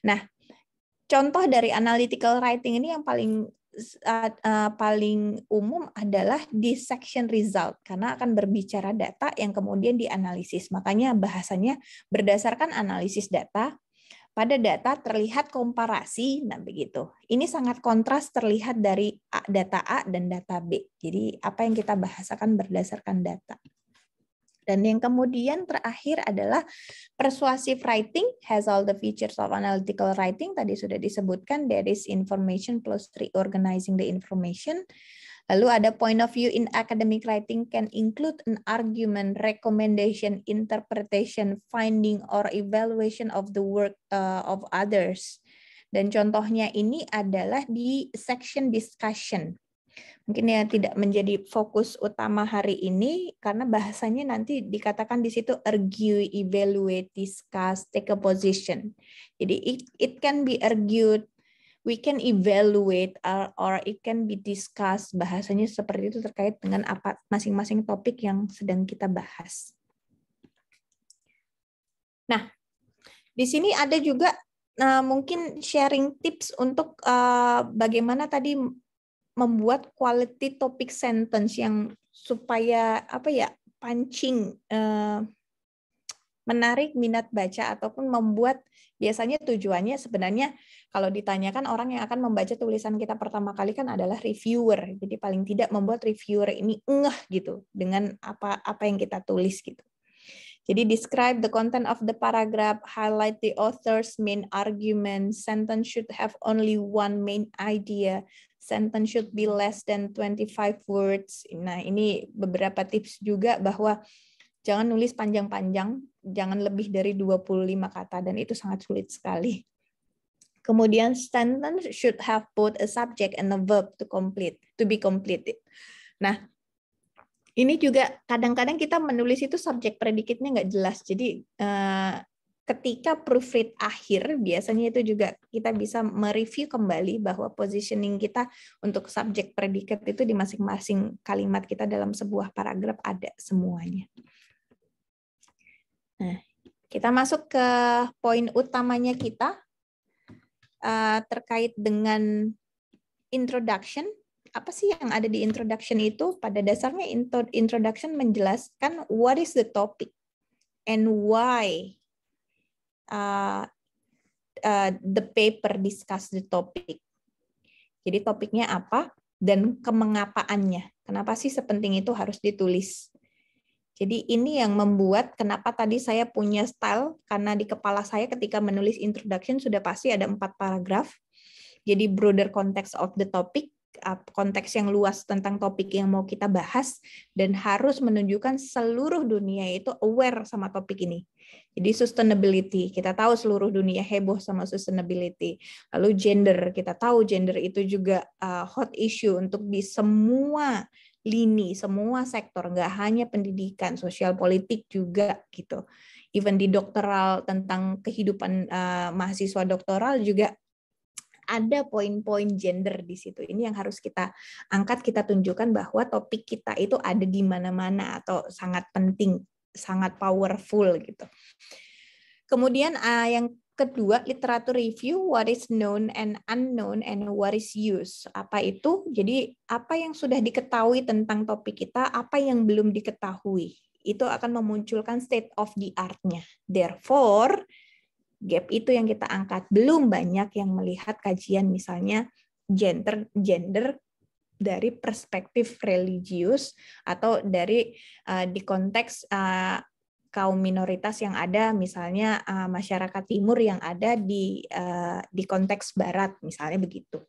Nah, contoh dari analytical writing ini yang paling umum adalah dissection result karena akan berbicara data yang kemudian dianalisis. Makanya bahasanya berdasarkan analisis data, pada data terlihat komparasi, nah begitu. Ini sangat kontras terlihat dari data A dan data B. Jadi apa yang kita bahasakan berdasarkan data. Dan yang kemudian terakhir adalah persuasive writing, has all the features of analytical writing. Tadi sudah disebutkan, there is information plus reorganizing the information. Lalu ada point of view in academic writing can include an argument, recommendation, interpretation, finding, or evaluation of the work of others. Dan contohnya ini adalah di section discussion. Mungkin yang tidak menjadi fokus utama hari ini karena bahasanya nanti dikatakan di situ argue, evaluate, discuss, take a position. Jadi it can be argued, we can evaluate, or it can be discussed. Bahasanya seperti itu terkait dengan apa masing-masing topik yang sedang kita bahas. Nah, di sini ada juga mungkin sharing tips untuk bagaimana tadi membuat quality topic sentence yang supaya pancing, menarik minat baca ataupun membuat biasanya tujuannya sebenarnya kalau ditanyakan orang yang akan membaca tulisan kita pertama kali kan adalah reviewer. Jadi paling tidak membuat reviewer ini ngeh gitu dengan apa yang kita tulis gitu. Jadi describe the content of the paragraph, highlight the author's main argument, sentence should have only one main idea, sentence should be less than 25 words. Nah, ini beberapa tips juga bahwa jangan nulis panjang-panjang, jangan lebih dari 25 kata, dan itu sangat sulit sekali. Kemudian sentence should have both a subject and a verb to be completed. Nah, ini juga kadang-kadang kita menulis itu subjek predikatnya nggak jelas. Jadi ketika proofread akhir, biasanya itu juga kita bisa mereview kembali bahwa positioning kita untuk subjek predikat itu di masing-masing kalimat kita dalam sebuah paragraf ada semuanya. Nah, kita masuk ke poin utamanya kita terkait dengan introduction. Apa sih yang ada di introduction itu? Pada dasarnya introduction menjelaskan what is the topic and why the paper discuss the topic. Jadi topiknya apa, dan kemengapaannya. Kenapa sih sepenting itu harus ditulis? Jadi ini yang membuat kenapa tadi saya punya style, karena di kepala saya ketika menulis introduction sudah pasti ada 4 paragraf. Jadi broader context of the topic, konteks yang luas tentang topik yang mau kita bahas, dan harus menunjukkan seluruh dunia itu aware sama topik ini. Jadi sustainability, kita tahu seluruh dunia heboh sama sustainability. Lalu gender, kita tahu gender itu juga hot issue untuk di semua lini, semua sektor, nggak hanya pendidikan, sosial politik juga gitu. Even di doktoral tentang kehidupan mahasiswa doktoral juga ada poin-poin gender di situ. Ini yang harus kita angkat, kita tunjukkan bahwa topik kita itu ada di mana-mana atau sangat penting, sangat powerful gitu. Kemudian yang kedua, literatur review, what is known and unknown and what is used. Apa itu? Jadi apa yang sudah diketahui tentang topik kita, apa yang belum diketahui. Itu akan memunculkan state of the art-nya. Therefore, gap itu yang kita angkat. Belum banyak yang melihat kajian misalnya gender dari perspektif religius atau dari di konteks kaum minoritas yang ada, misalnya masyarakat timur yang ada di konteks barat, misalnya begitu.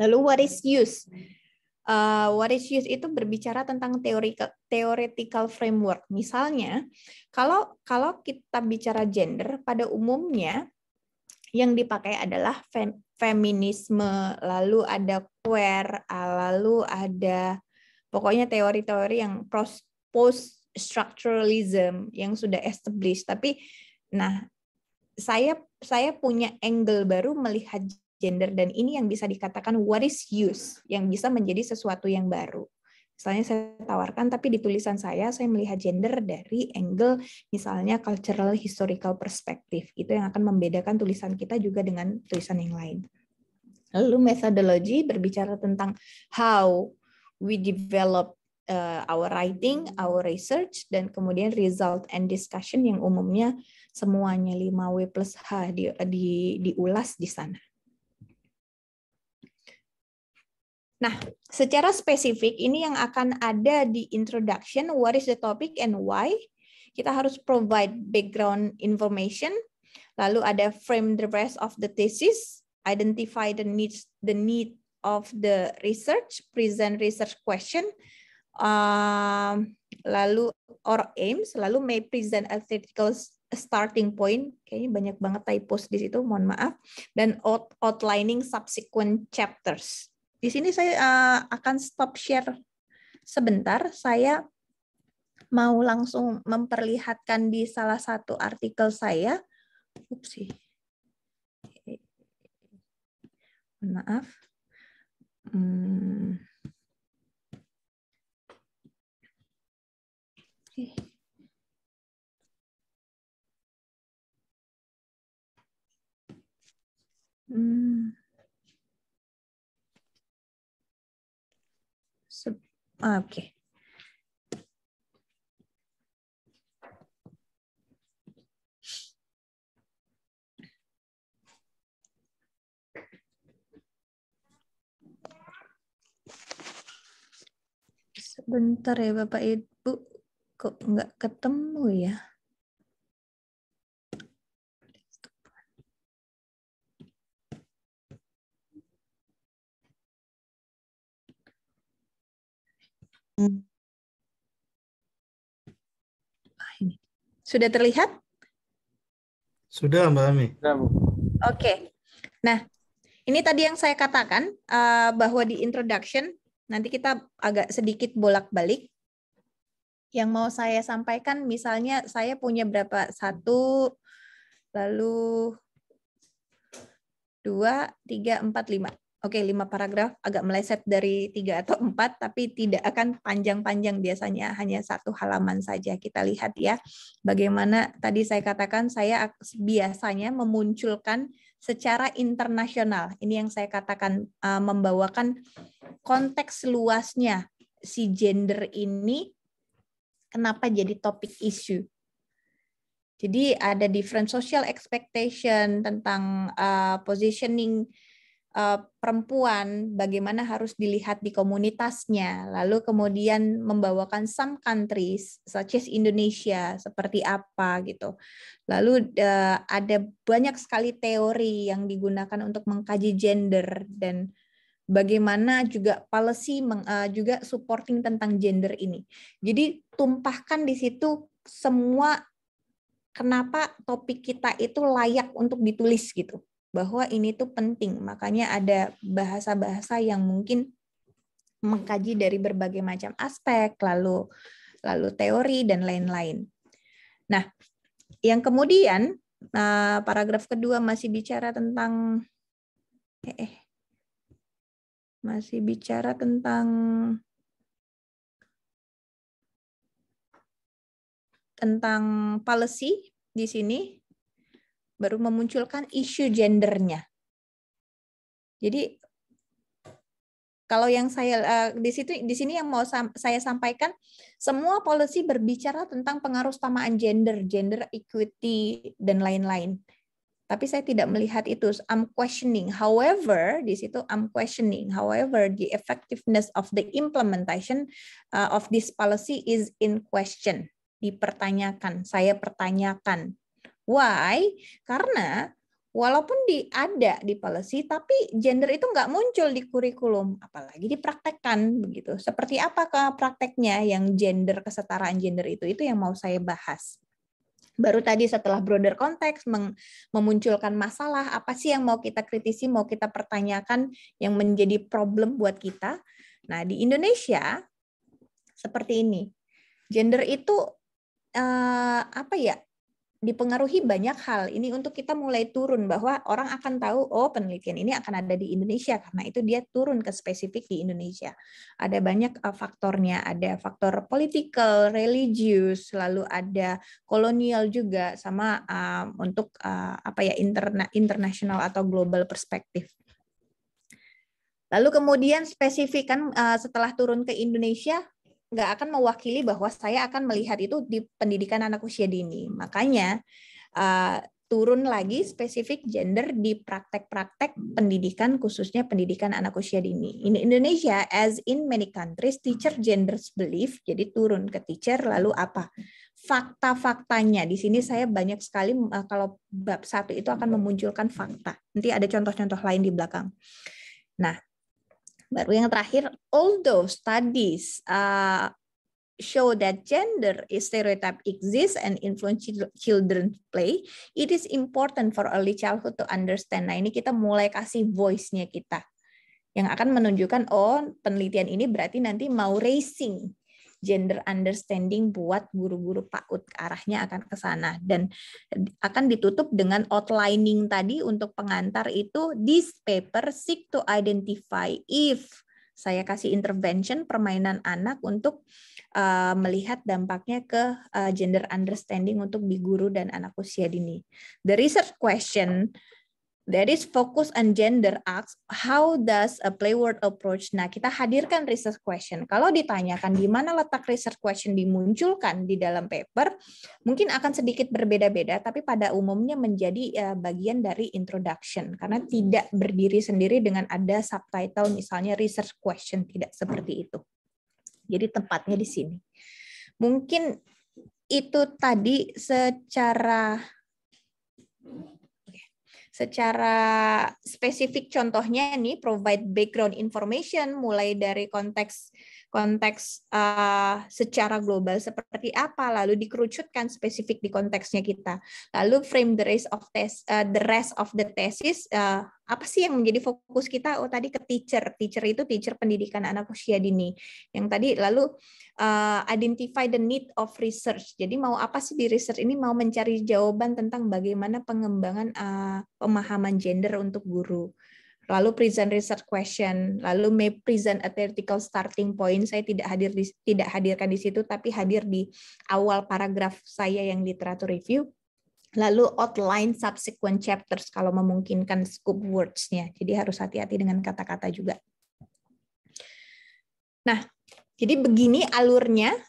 Lalu what is use? What is use itu berbicara tentang theoretical framework. Misalnya, kalau kita bicara gender, pada umumnya yang dipakai adalah feminisme, lalu ada queer, lalu ada pokoknya teori-teori yang post-structuralism yang sudah established. Tapi, nah, saya punya angle baru melihat gender, dan ini yang bisa dikatakan what is use, yang bisa menjadi sesuatu yang baru. Misalnya saya tawarkan, tapi di tulisan saya melihat gender dari angle misalnya cultural historical perspective. Itu yang akan membedakan tulisan kita juga dengan tulisan yang lain. Lalu methodology berbicara tentang how we develop our writing, our research, dan kemudian result and discussion yang umumnya semuanya 5W+H diulas di sana. Nah, secara spesifik ini yang akan ada di introduction, what is the topic and why. Kita harus provide background information, lalu ada frame the rest of the thesis, identify the need of the research, present research question, lalu or aims, lalu may present a theoretical starting point, kayaknya banyak banget typos di situ, mohon maaf, dan outlining subsequent chapters. Di sini saya akan stop share sebentar. Saya mau langsung memperlihatkan di salah satu artikel saya. Upsi. Maaf. Oke. Sebentar ya Bapak Ibu, kok nggak ketemu ya? Ini. Sudah terlihat? Sudah, Mbak Ami. Sudah, Bu. Oke. Nah, ini tadi yang saya katakan bahwa di introduction, nanti kita agak sedikit bolak-balik. Yang mau saya sampaikan, misalnya saya punya berapa? 1, lalu 2, 3, 4, 5. Oke, 5 paragraf, agak meleset dari 3 atau 4, tapi tidak akan panjang-panjang, biasanya hanya 1 halaman saja. Kita lihat ya, bagaimana tadi saya katakan saya biasanya memunculkan secara internasional. Ini yang saya katakan membawakan konteks luasnya si gender ini, kenapa jadi topik isu. Jadi ada different social expectation tentang positioning perempuan, bagaimana harus dilihat di komunitasnya, lalu kemudian membawakan some countries, such as Indonesia, seperti apa gitu. Lalu ada banyak sekali teori yang digunakan untuk mengkaji gender dan bagaimana juga policy juga supporting tentang gender ini. Jadi tumpahkan di situ semua kenapa topik kita itu layak untuk ditulis gitu. Bahwa ini tuh penting, makanya ada bahasa-bahasa yang mungkin mengkaji dari berbagai macam aspek, lalu teori dan lain-lain. Nah, yang kemudian paragraf kedua masih bicara tentang tentang policy di sini. Baru memunculkan isu gendernya. Jadi kalau yang saya di sini yang mau saya sampaikan, semua policy berbicara tentang pengaruh utamaan gender equity dan lain-lain. Tapi saya tidak melihat itu. I'm questioning. However, di situ I'm questioning. However, the effectiveness of the implementation of this policy is in question. Dipertanyakan. Saya pertanyakan. Why? Karena walaupun ada di policy, tapi gender itu nggak muncul di kurikulum, apalagi dipraktekkan begitu. Seperti apa prakteknya yang gender, kesetaraan gender itu yang mau saya bahas. Baru tadi setelah broader konteks memunculkan masalah, apa sih yang mau kita kritisi, mau kita pertanyakan yang menjadi problem buat kita. Nah, di Indonesia seperti ini. Gender itu dipengaruhi banyak hal. Ini untuk kita mulai turun bahwa orang akan tahu, oh penelitian ini akan ada di Indonesia karena itu dia turun ke spesifik di Indonesia. Ada banyak faktornya, ada faktor political, religius, lalu ada kolonial juga sama untuk internasional atau global perspektif. Lalu kemudian spesifikan setelah turun ke Indonesia nggak akan mewakili bahwa saya akan melihat itu di pendidikan anak usia dini. Makanya turun lagi spesifik gender di praktek-praktek pendidikan, khususnya pendidikan anak usia dini. In Indonesia, as in many countries, teacher genders belief, jadi turun ke teacher, lalu apa? Fakta-faktanya, di sini saya banyak sekali, kalau bab 1 itu akan memunculkan fakta. Nanti ada contoh-contoh lain di belakang. Nah, baru yang terakhir, although studies show that gender stereotype exists and influence children's play, it is important for early childhood to understand. Nah, ini kita mulai kasih voice-nya kita, yang akan menunjukkan, oh penelitian ini berarti nanti mau raising gender understanding buat guru-guru PAUD, ke arahnya akan ke sana. Dan akan ditutup dengan outlining tadi untuk pengantar itu, this paper seek to identify if, saya kasih intervention permainan anak untuk melihat dampaknya ke gender understanding untuk di guru dan anak usia dini. The research question that is focus on gender asks, how does a playword approach? Nah, kita hadirkan research question. Kalau ditanyakan di mana letak research question dimunculkan di dalam paper, mungkin akan sedikit berbeda-beda, tapi pada umumnya menjadi bagian dari introduction, karena tidak berdiri sendiri dengan ada subtitle, misalnya research question, tidak seperti itu. Jadi tempatnya di sini. Mungkin itu tadi secara spesifik contohnya nih, provide background information mulai dari konteks secara global seperti apa, lalu dikerucutkan spesifik di konteksnya kita, lalu frame the rest of the thesis, apa sih yang menjadi fokus kita? Oh tadi ke teacher itu teacher pendidikan anak usia dini yang tadi, lalu identify the need of research. Jadi mau apa sih di research ini? Mau mencari jawaban tentang bagaimana pengembangan pemahaman gender untuk guru. Lalu present research question, lalu may present a theoretical starting point. Saya tidak hadirkan di situ, tapi hadir di awal paragraf saya yang literatur review. Lalu outline subsequent chapters kalau memungkinkan scope words-nya. Jadi harus hati-hati dengan kata-kata juga. Nah, jadi begini alurnya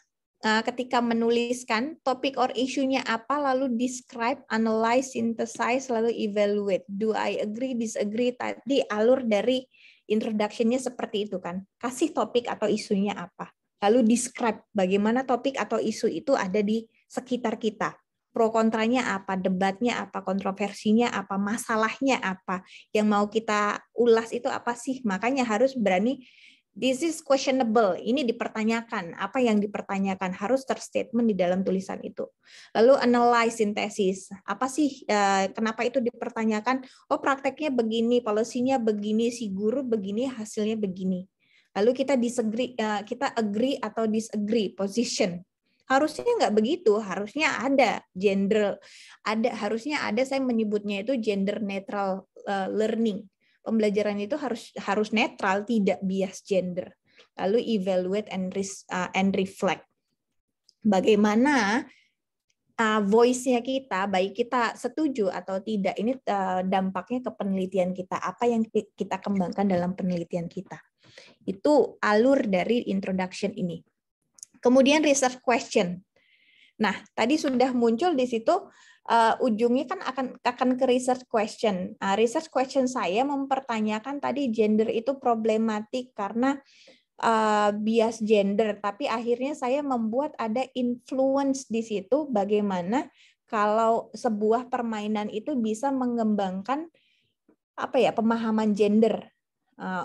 ketika menuliskan topik or isunya apa, lalu describe, analyze, synthesize, lalu evaluate. Do I agree, disagree? Tadi alur dari introduction-nya seperti itu kan. Kasih topik atau isunya apa. Lalu describe bagaimana topik atau isu itu ada di sekitar kita. Pro kontranya apa, debatnya apa, kontroversinya apa, masalahnya apa. Yang mau kita ulas itu apa sih? Makanya harus berani. This is questionable. Ini dipertanyakan. Apa yang dipertanyakan harus terstatement di dalam tulisan itu. Lalu analyze, sintesis. Apa sih? Kenapa itu dipertanyakan? Oh, prakteknya begini, policy-nya begini, si guru begini, hasilnya begini. Lalu kita disagree, kita agree atau disagree position. Harusnya nggak begitu. Harusnya ada gender, harusnya ada. Saya menyebutnya itu gender neutral learning. Pembelajaran itu harus netral, tidak bias gender. Lalu evaluate and reflect. Bagaimana voice-nya kita, baik kita setuju atau tidak, ini dampaknya ke penelitian kita. Apa yang kita kembangkan dalam penelitian kita. Itu alur dari introduction ini. Kemudian research question. Nah, tadi sudah muncul di situ. Ujungnya kan akan ke research question. Research question saya mempertanyakan tadi gender itu problematik karena bias gender, tapi akhirnya saya membuat ada influence di situ bagaimana kalau sebuah permainan itu bisa mengembangkan pemahaman gender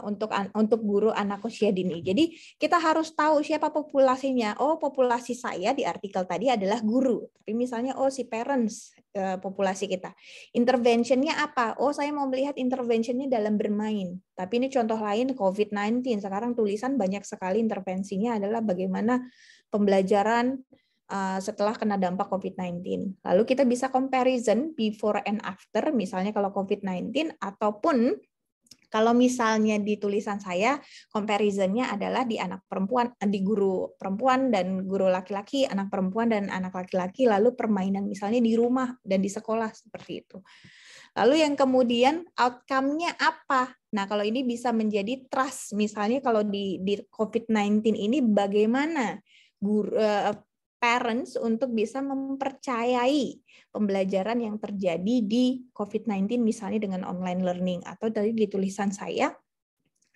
untuk guru anak usia dini. Jadi kita harus tahu siapa populasinya. Oh, populasi saya di artikel tadi adalah guru. Tapi misalnya si parents populasi kita. Interventionnya apa? Oh, saya mau melihat interventionnya dalam bermain. Tapi ini contoh lain COVID-19. Sekarang tulisan banyak sekali intervensinya adalah bagaimana pembelajaran setelah kena dampak COVID-19. Lalu kita bisa comparison before and after, misalnya kalau COVID-19, ataupun kalau misalnya di tulisan saya, comparison-nya adalah di anak perempuan, di guru perempuan dan guru laki-laki, anak perempuan dan anak laki-laki, lalu permainan misalnya di rumah dan di sekolah seperti itu. Lalu yang kemudian outcome-nya apa? Nah, kalau ini bisa menjadi trust, misalnya kalau di COVID-19 ini bagaimana parents untuk bisa mempercayai pembelajaran yang terjadi di COVID-19 misalnya dengan online learning, atau dari di tulisan saya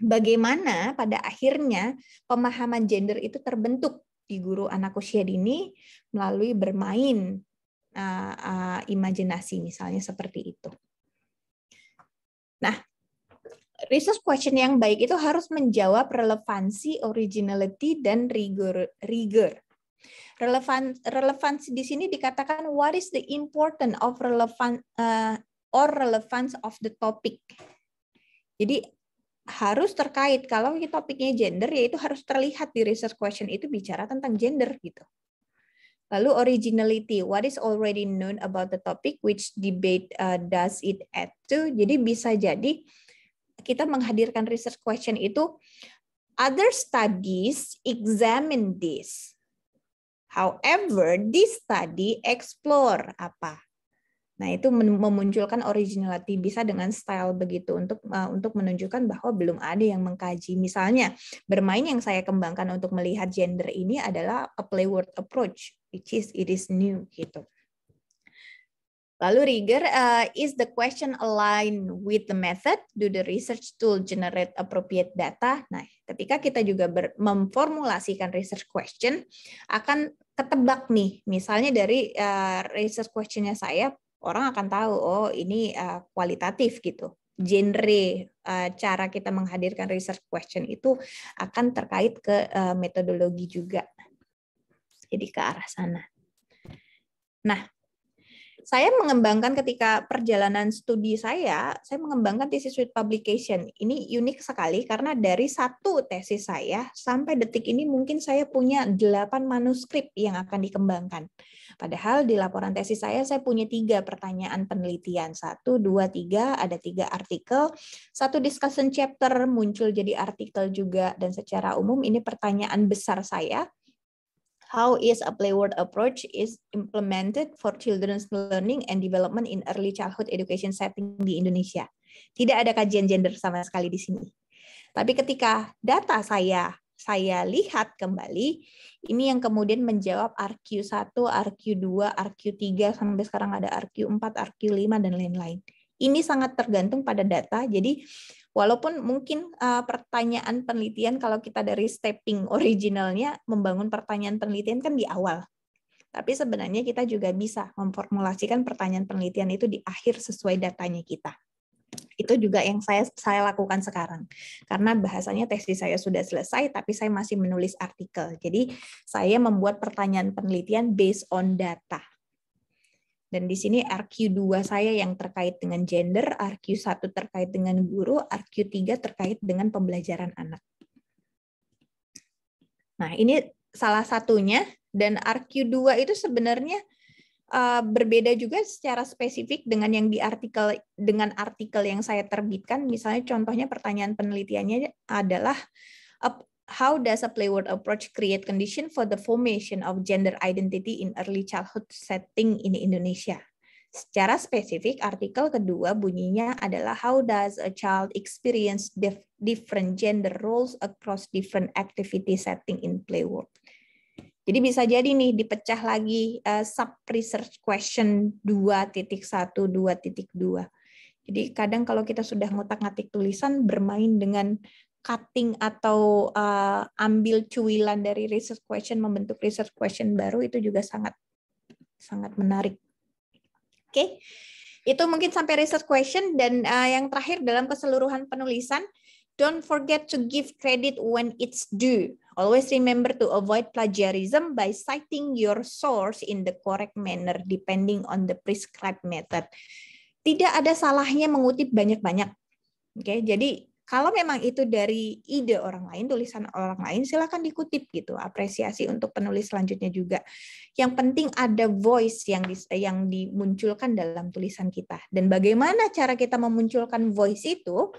bagaimana pada akhirnya pemahaman gender itu terbentuk di guru anak usia dini melalui bermain imajinasi misalnya seperti itu. Nah, research question yang baik itu harus menjawab relevansi, originality, dan rigor. Relevansi di sini dikatakan what is the importance of relevance of the topic. Jadi harus terkait, kalau topiknya gender, yaitu harus terlihat di research question itu bicara tentang gender gitu. Lalu originality, what is already known about the topic, which debate does it add to. Jadi bisa jadi kita menghadirkan research question itu other studies examine this. However, this study explore apa. Nah, itu memunculkan originality, bisa dengan style begitu untuk menunjukkan bahwa belum ada yang mengkaji. Misalnya, bermain yang saya kembangkan untuk melihat gender ini adalah a play word approach, which is it is new gitu. Lalu rigor, is the question aligned with the method? Do the research tool generate appropriate data? Nah, ketika kita juga memformulasikan research question, akan ketebak nih, misalnya dari research questionnya saya, orang akan tahu, oh ini kualitatif gitu. Genre, cara kita menghadirkan research question itu akan terkait ke metodologi juga. Jadi ke arah sana. Nah, saya mengembangkan ketika perjalanan studi saya mengembangkan thesis with publication. Ini unik sekali karena dari satu tesis saya sampai detik ini mungkin saya punya 8 manuskrip yang akan dikembangkan. Padahal di laporan tesis saya punya 3 pertanyaan penelitian. 1, 2, 3, ada 3 artikel. 1 discussion chapter muncul jadi artikel juga, dan secara umum ini pertanyaan besar saya. How is a play word approach is implemented for children's learning and development in early childhood education setting di Indonesia? Tidak ada kajian gender sama sekali di sini. Tapi ketika data saya saya lihat kembali, ini yang kemudian menjawab RQ1, RQ2, RQ3, sampai sekarang ada RQ4, RQ5, dan lain-lain. Ini sangat tergantung pada data, jadi walaupun mungkin pertanyaan penelitian, kalau kita dari stepping originalnya, membangun pertanyaan penelitian kan di awal. Tapi sebenarnya kita juga bisa memformulasikan pertanyaan penelitian itu di akhir sesuai datanya kita. Itu juga yang saya lakukan sekarang. Karena bahasanya tesis saya sudah selesai, tapi saya masih menulis artikel. Jadi saya membuat pertanyaan penelitian based on data. Dan di sini RQ2 saya yang terkait dengan gender, RQ1 terkait dengan guru, RQ3 terkait dengan pembelajaran anak. Nah, ini salah satunya. Dan RQ2 itu sebenarnya berbeda juga secara spesifik dengan yang di artikel, dengan artikel yang saya terbitkan. Misalnya contohnya pertanyaan penelitiannya adalah how does a playword approach create condition for the formation of gender identity in early childhood setting in Indonesia. Secara spesifik artikel kedua bunyinya adalah how does a child experience different gender roles across different activity setting in playword. Jadi bisa jadi nih dipecah lagi sub-research question 2.1, 2.2. Jadi kadang kalau kita sudah ngotak-ngatik tulisan, bermain dengan cutting atau ambil cuilan dari research question, membentuk research question baru, itu juga sangat menarik. Oke, itu mungkin sampai research question. Dan yang terakhir dalam keseluruhan penulisan, don't forget to give credit when it's due. Always remember to avoid plagiarism by citing your source in the correct manner depending on the prescribed method. Tidak ada salahnya mengutip banyak-banyak. Oke, jadi kalau memang itu dari ide orang lain, tulisan orang lain, silakan dikutip gitu. Apresiasi untuk penulis selanjutnya juga. Yang penting ada voice yang dimunculkan dalam tulisan kita. Dan bagaimana cara kita memunculkan voice itu?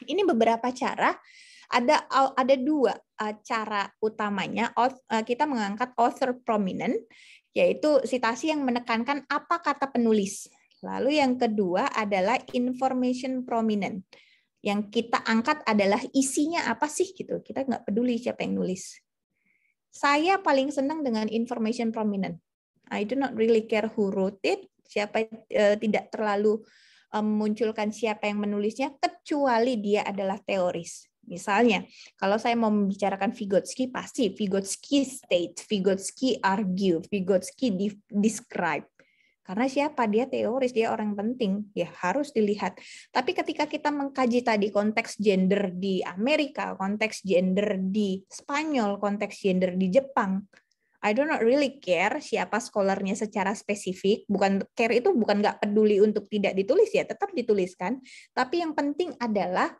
Ini beberapa cara. Ada dua cara utamanya. Kita mengangkat author prominent, yaitu citasi yang menekankan apa kata penulis. Lalu yang kedua adalah information prominent. Yang kita angkat adalah isinya apa sih gitu. Kita nggak peduli siapa yang nulis. Saya paling senang dengan information prominent. I do not really care who wrote it. Tidak terlalu memunculkan siapa yang menulisnya, kecuali dia adalah teoris. Misalnya, kalau saya mau membicarakan Vygotsky, pasti Vygotsky state, Vygotsky argue, Vygotsky describe. Karena siapa? Dia teoris, dia orang penting, ya harus dilihat. Tapi ketika kita mengkaji tadi konteks gender di Amerika, konteks gender di Spanyol, konteks gender di Jepang, I do not really care siapa scholarnya secara spesifik. Bukan care itu bukan nggak peduli untuk tidak ditulis, ya tetap dituliskan. Tapi yang penting adalah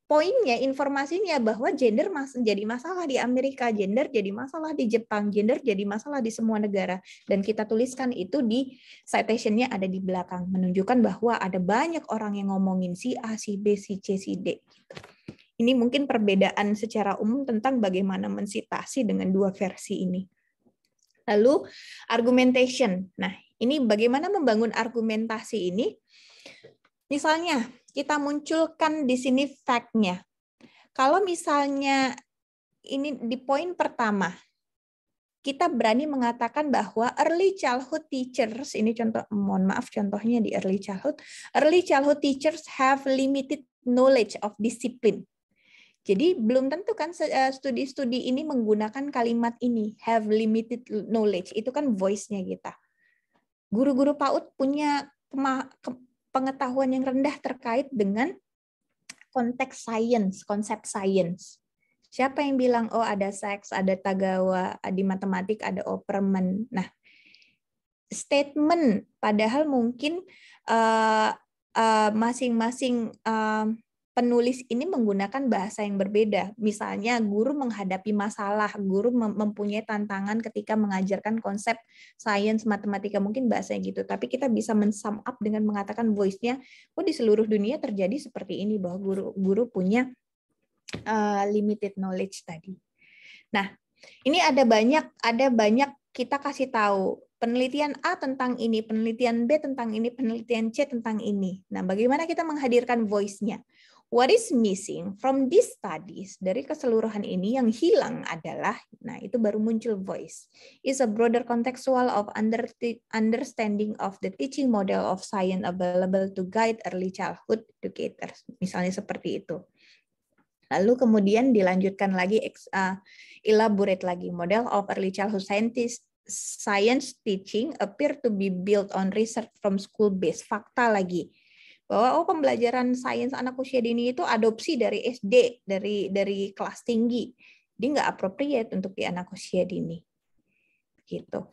poinnya, informasinya bahwa gender jadi masalah di Amerika, gender jadi masalah di Jepang, gender jadi masalah di semua negara. Dan kita tuliskan itu di citation-nya ada di belakang, menunjukkan bahwa ada banyak orang yang ngomongin si A, si B, si C, si D. Ini mungkin perbedaan secara umum tentang bagaimana mensitasi dengan dua versi ini. Lalu argumentation. Nah, ini bagaimana membangun argumentasi ini? Misalnya, kita munculkan di sini fact-nya. Kalau misalnya ini di poin pertama, kita berani mengatakan bahwa early childhood teachers, ini contoh, mohon maaf contohnya di early childhood teachers have limited knowledge of discipline. Jadi belum tentu kan studi-studi ini menggunakan kalimat ini, have limited knowledge, itu kan voice-nya kita. Guru-guru PAUD punya pengetahuan yang rendah terkait dengan konteks sains, konsep sains. Siapa yang bilang, oh ada seks, ada Tagawa, di matematik ada Opperman. Nah, statement, padahal mungkin masing-masing penulis ini menggunakan bahasa yang berbeda. Misalnya guru menghadapi masalah, guru mempunyai tantangan ketika mengajarkan konsep sains, matematika, mungkin bahasanya gitu. Tapi kita bisa men-sum up dengan mengatakan voice-nya, oh di seluruh dunia terjadi seperti ini, bahwa guru punya limited knowledge tadi. Nah, ini ada banyak kita kasih tahu penelitian A tentang ini, penelitian B tentang ini, penelitian C tentang ini. Nah, bagaimana kita menghadirkan voice-nya? What is missing from these studies, dari keseluruhan ini yang hilang adalah, nah itu baru muncul voice, is a broader contextual of understanding of the teaching model of science available to guide early childhood educators. Misalnya seperti itu. Lalu kemudian dilanjutkan lagi, elaborate lagi, model of early childhood science teaching appear to be built on research from school-based. Fakta lagi. Bahwa pembelajaran sains anak usia dini itu adopsi dari SD, dari kelas tinggi. Dia nggak appropriate untuk di anak usia dini. Gitu.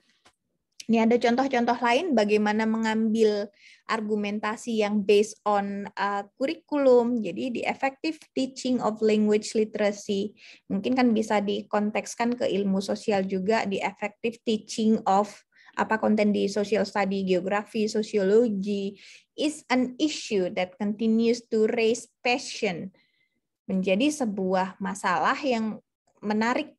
Ini ada contoh-contoh lain bagaimana mengambil argumentasi yang based on kurikulum. Jadi di effective teaching of language literacy, mungkin kan bisa dikontekskan ke ilmu sosial juga, di effective teaching of apa konten di social study, geografi, sosiologi, is an issue that continues to raise passion. Menjadi sebuah masalah yang menarik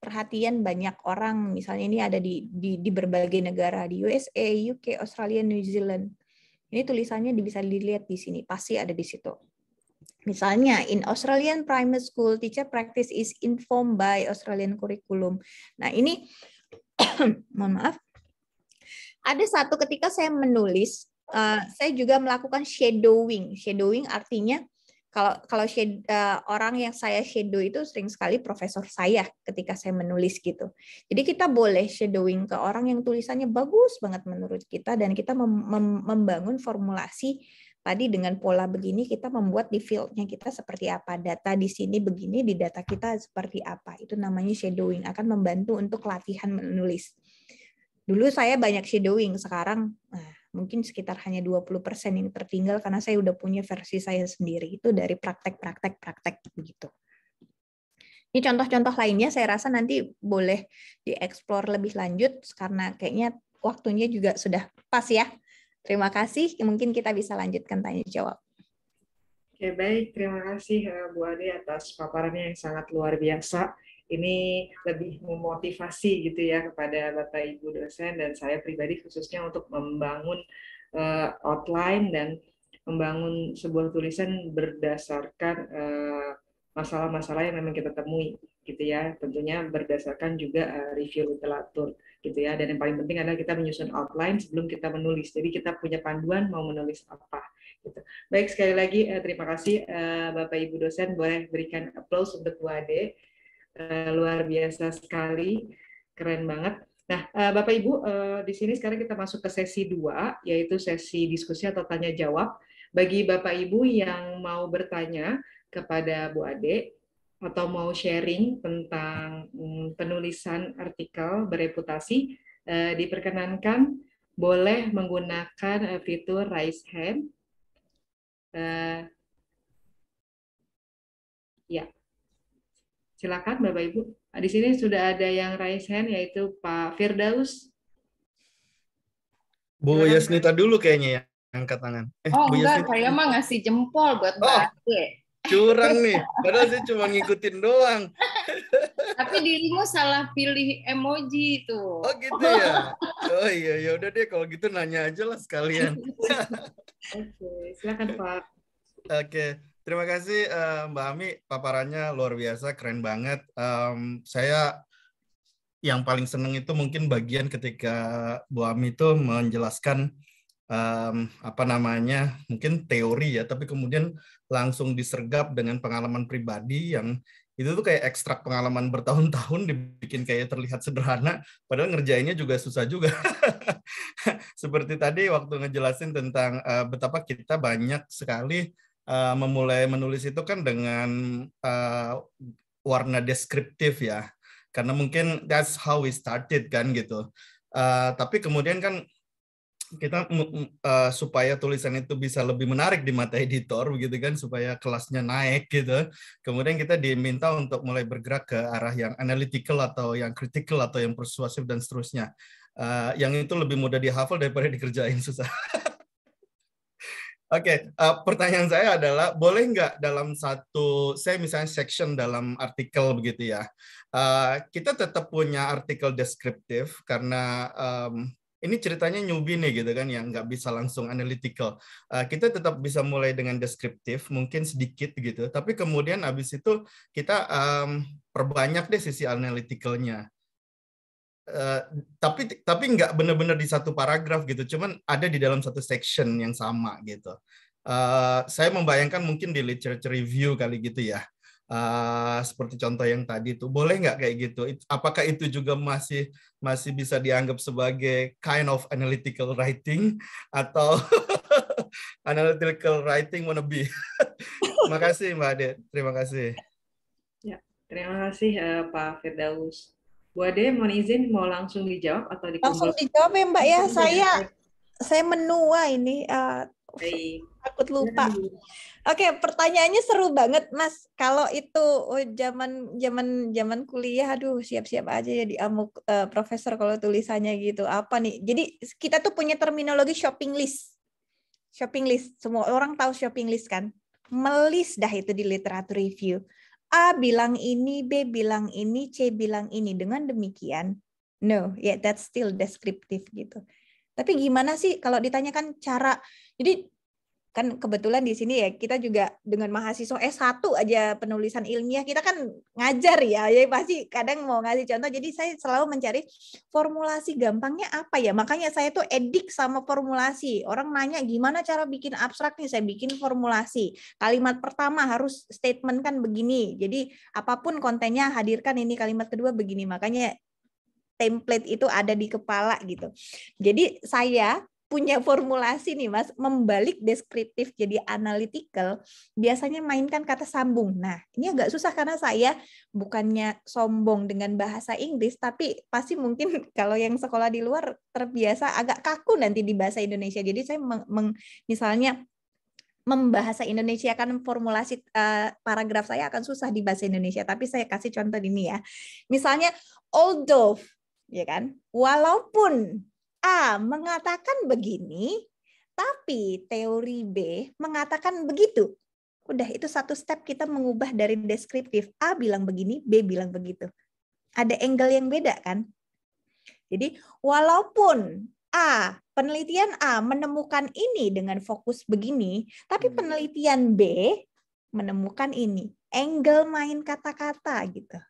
perhatian banyak orang. Misalnya ini ada di berbagai negara, di USA, UK, Australia, New Zealand. Ini tulisannya bisa dilihat di sini, pasti ada di situ. Misalnya, in Australian primary school, teacher practice is informed by Australian curriculum. Nah ini, mohon maaf, ada satu ketika saya menulis, saya juga melakukan shadowing. Shadowing artinya kalau orang yang saya shadow itu sering sekali profesor saya ketika saya menulis gitu. Jadi kita boleh shadowing ke orang yang tulisannya bagus banget menurut kita, dan kita membangun formulasi tadi dengan pola begini, kita membuat di field-nya kita seperti apa, data di sini begini, di data kita seperti apa. Itu namanya shadowing, akan membantu untuk latihan menulis. Dulu saya banyak shadowing, sekarang mungkin sekitar hanya 20% yang tertinggal karena saya udah punya versi saya sendiri. Itu dari praktek begitu. Ini contoh-contoh lainnya saya rasa nanti boleh dieksplor lebih lanjut karena kayaknya waktunya juga sudah pas ya. Terima kasih, mungkin kita bisa lanjutkan tanya jawab. Oke, baik. Terima kasih Bu Ade atas paparannya yang sangat luar biasa. Ini lebih memotivasi gitu ya kepada Bapak Ibu dosen dan saya pribadi khususnya untuk membangun outline dan membangun sebuah tulisan berdasarkan masalah-masalah yang memang kita temui gitu ya, tentunya berdasarkan juga review literatur gitu ya, dan yang paling penting adalah kita menyusun outline sebelum kita menulis, jadi kita punya panduan mau menulis apa gitu. Baik, sekali lagi terima kasih Bapak Ibu dosen, boleh berikan applause untuk Bu Ade. Luar biasa sekali, keren banget. Nah, Bapak Ibu, di sini sekarang kita masuk ke sesi 2, yaitu sesi diskusi atau tanya jawab. Bagi Bapak Ibu yang mau bertanya kepada Bu Ade atau mau sharing tentang penulisan artikel bereputasi, diperkenankan boleh menggunakan fitur raise hand. Ya. Silakan Bapak Ibu. Di sini sudah ada yang raise hand, yaitu Pak Firdaus. Bu Yasnita dulu kayaknya yang angkat tangan. Bu enggak, saya mah ngasih jempol buat Mbak Ade. Curang nih, padahal saya cuma ngikutin doang. Tapi dirimu salah pilih emoji tuh. Oh gitu ya. Oh iya, ya udah deh kalau gitu nanya aja lah sekalian. Oke, silakan Pak. Oke. Terima kasih Mbak Ami, paparannya luar biasa, keren banget. Saya yang paling seneng itu mungkin bagian ketika Bu Ami itu menjelaskan mungkin teori ya, tapi kemudian langsung disergap dengan pengalaman pribadi yang itu tuh kayak ekstrak pengalaman bertahun-tahun dibikin kayak terlihat sederhana, padahal ngerjainnya juga susah juga. Seperti tadi waktu ngejelasin tentang betapa kita banyak sekali memulai menulis itu kan dengan warna deskriptif ya, karena mungkin that's how we started kan gitu. Tapi kemudian kan kita supaya tulisan itu bisa lebih menarik di mata editor begitu kan, supaya kelasnya naik gitu. Kemudian kita diminta untuk mulai bergerak ke arah yang analytical atau yang critical atau yang persuasif dan seterusnya. Yang itu lebih mudah dihafal daripada dikerjain susah. Oke, pertanyaan saya adalah, boleh nggak dalam satu, saya misalnya section dalam artikel begitu ya, kita tetap punya artikel deskriptif karena ini ceritanya newbie nih gitu kan, yang nggak bisa langsung analytical. Kita tetap bisa mulai dengan deskriptif, mungkin sedikit gitu, tapi kemudian habis itu kita perbanyak deh sisi analyticalnya. Tapi nggak benar-benar di satu paragraf gitu, cuman ada di dalam satu section yang sama gitu. Saya membayangkan mungkin di literature review kali gitu ya. Seperti contoh yang tadi tuh, boleh nggak kayak gitu? Apakah itu juga masih bisa dianggap sebagai kind of analytical writing atau analytical writing wannabe? Makasih Mbak Ade, terima kasih. Ya, terima kasih Pak Firdaus. Bu Ade, mohon izin mau langsung dijawab atau dikumpul? Langsung dijawab ya Mbak ya. Saya menua ini. Baik. Takut lupa. Oke, pertanyaannya seru banget, Mas. Kalau itu zaman kuliah, aduh siap-siap aja ya diamuk profesor kalau tulisannya gitu. Apa nih? Jadi kita tuh punya terminologi shopping list. Shopping list. Semua orang tahu shopping list kan? Melis dah itu di literatur review. A bilang ini, B bilang ini, C bilang ini. Dengan demikian, no, yeah, that's still descriptive gitu. Tapi gimana sih kalau ditanyakan cara? Jadi kan kebetulan di sini ya kita juga dengan mahasiswa S1 aja penulisan ilmiah, kita kan ngajar ya pasti kadang mau ngasih contoh, jadi saya selalu mencari formulasi gampangnya apa ya, makanya saya tuh edik sama formulasi. Orang nanya gimana cara bikin abstrak nih, saya bikin formulasi. Kalimat pertama harus statement kan begini, jadi apapun kontennya hadirkan ini kalimat kedua begini, makanya template itu ada di kepala gitu. Jadi saya punya formulasi nih Mas, membalik deskriptif jadi analytical, biasanya mainkan kata sambung. Nah, ini agak susah karena saya bukannya sombong dengan bahasa Inggris, tapi pasti mungkin kalau yang sekolah di luar terbiasa agak kaku nanti di bahasa Indonesia. Jadi saya misalnya membahasa Indonesia kan formulasi paragraf saya akan susah di bahasa Indonesia, tapi saya kasih contoh ini ya. Misalnya although, ya kan, walaupun A mengatakan begini, tapi teori B mengatakan begitu. Udah, itu satu step kita mengubah dari deskriptif. A bilang begini, B bilang begitu. Ada angle yang beda kan? Jadi walaupun penelitian A menemukan ini dengan fokus begini, tapi penelitian B menemukan ini. Angle main kata-kata gitu.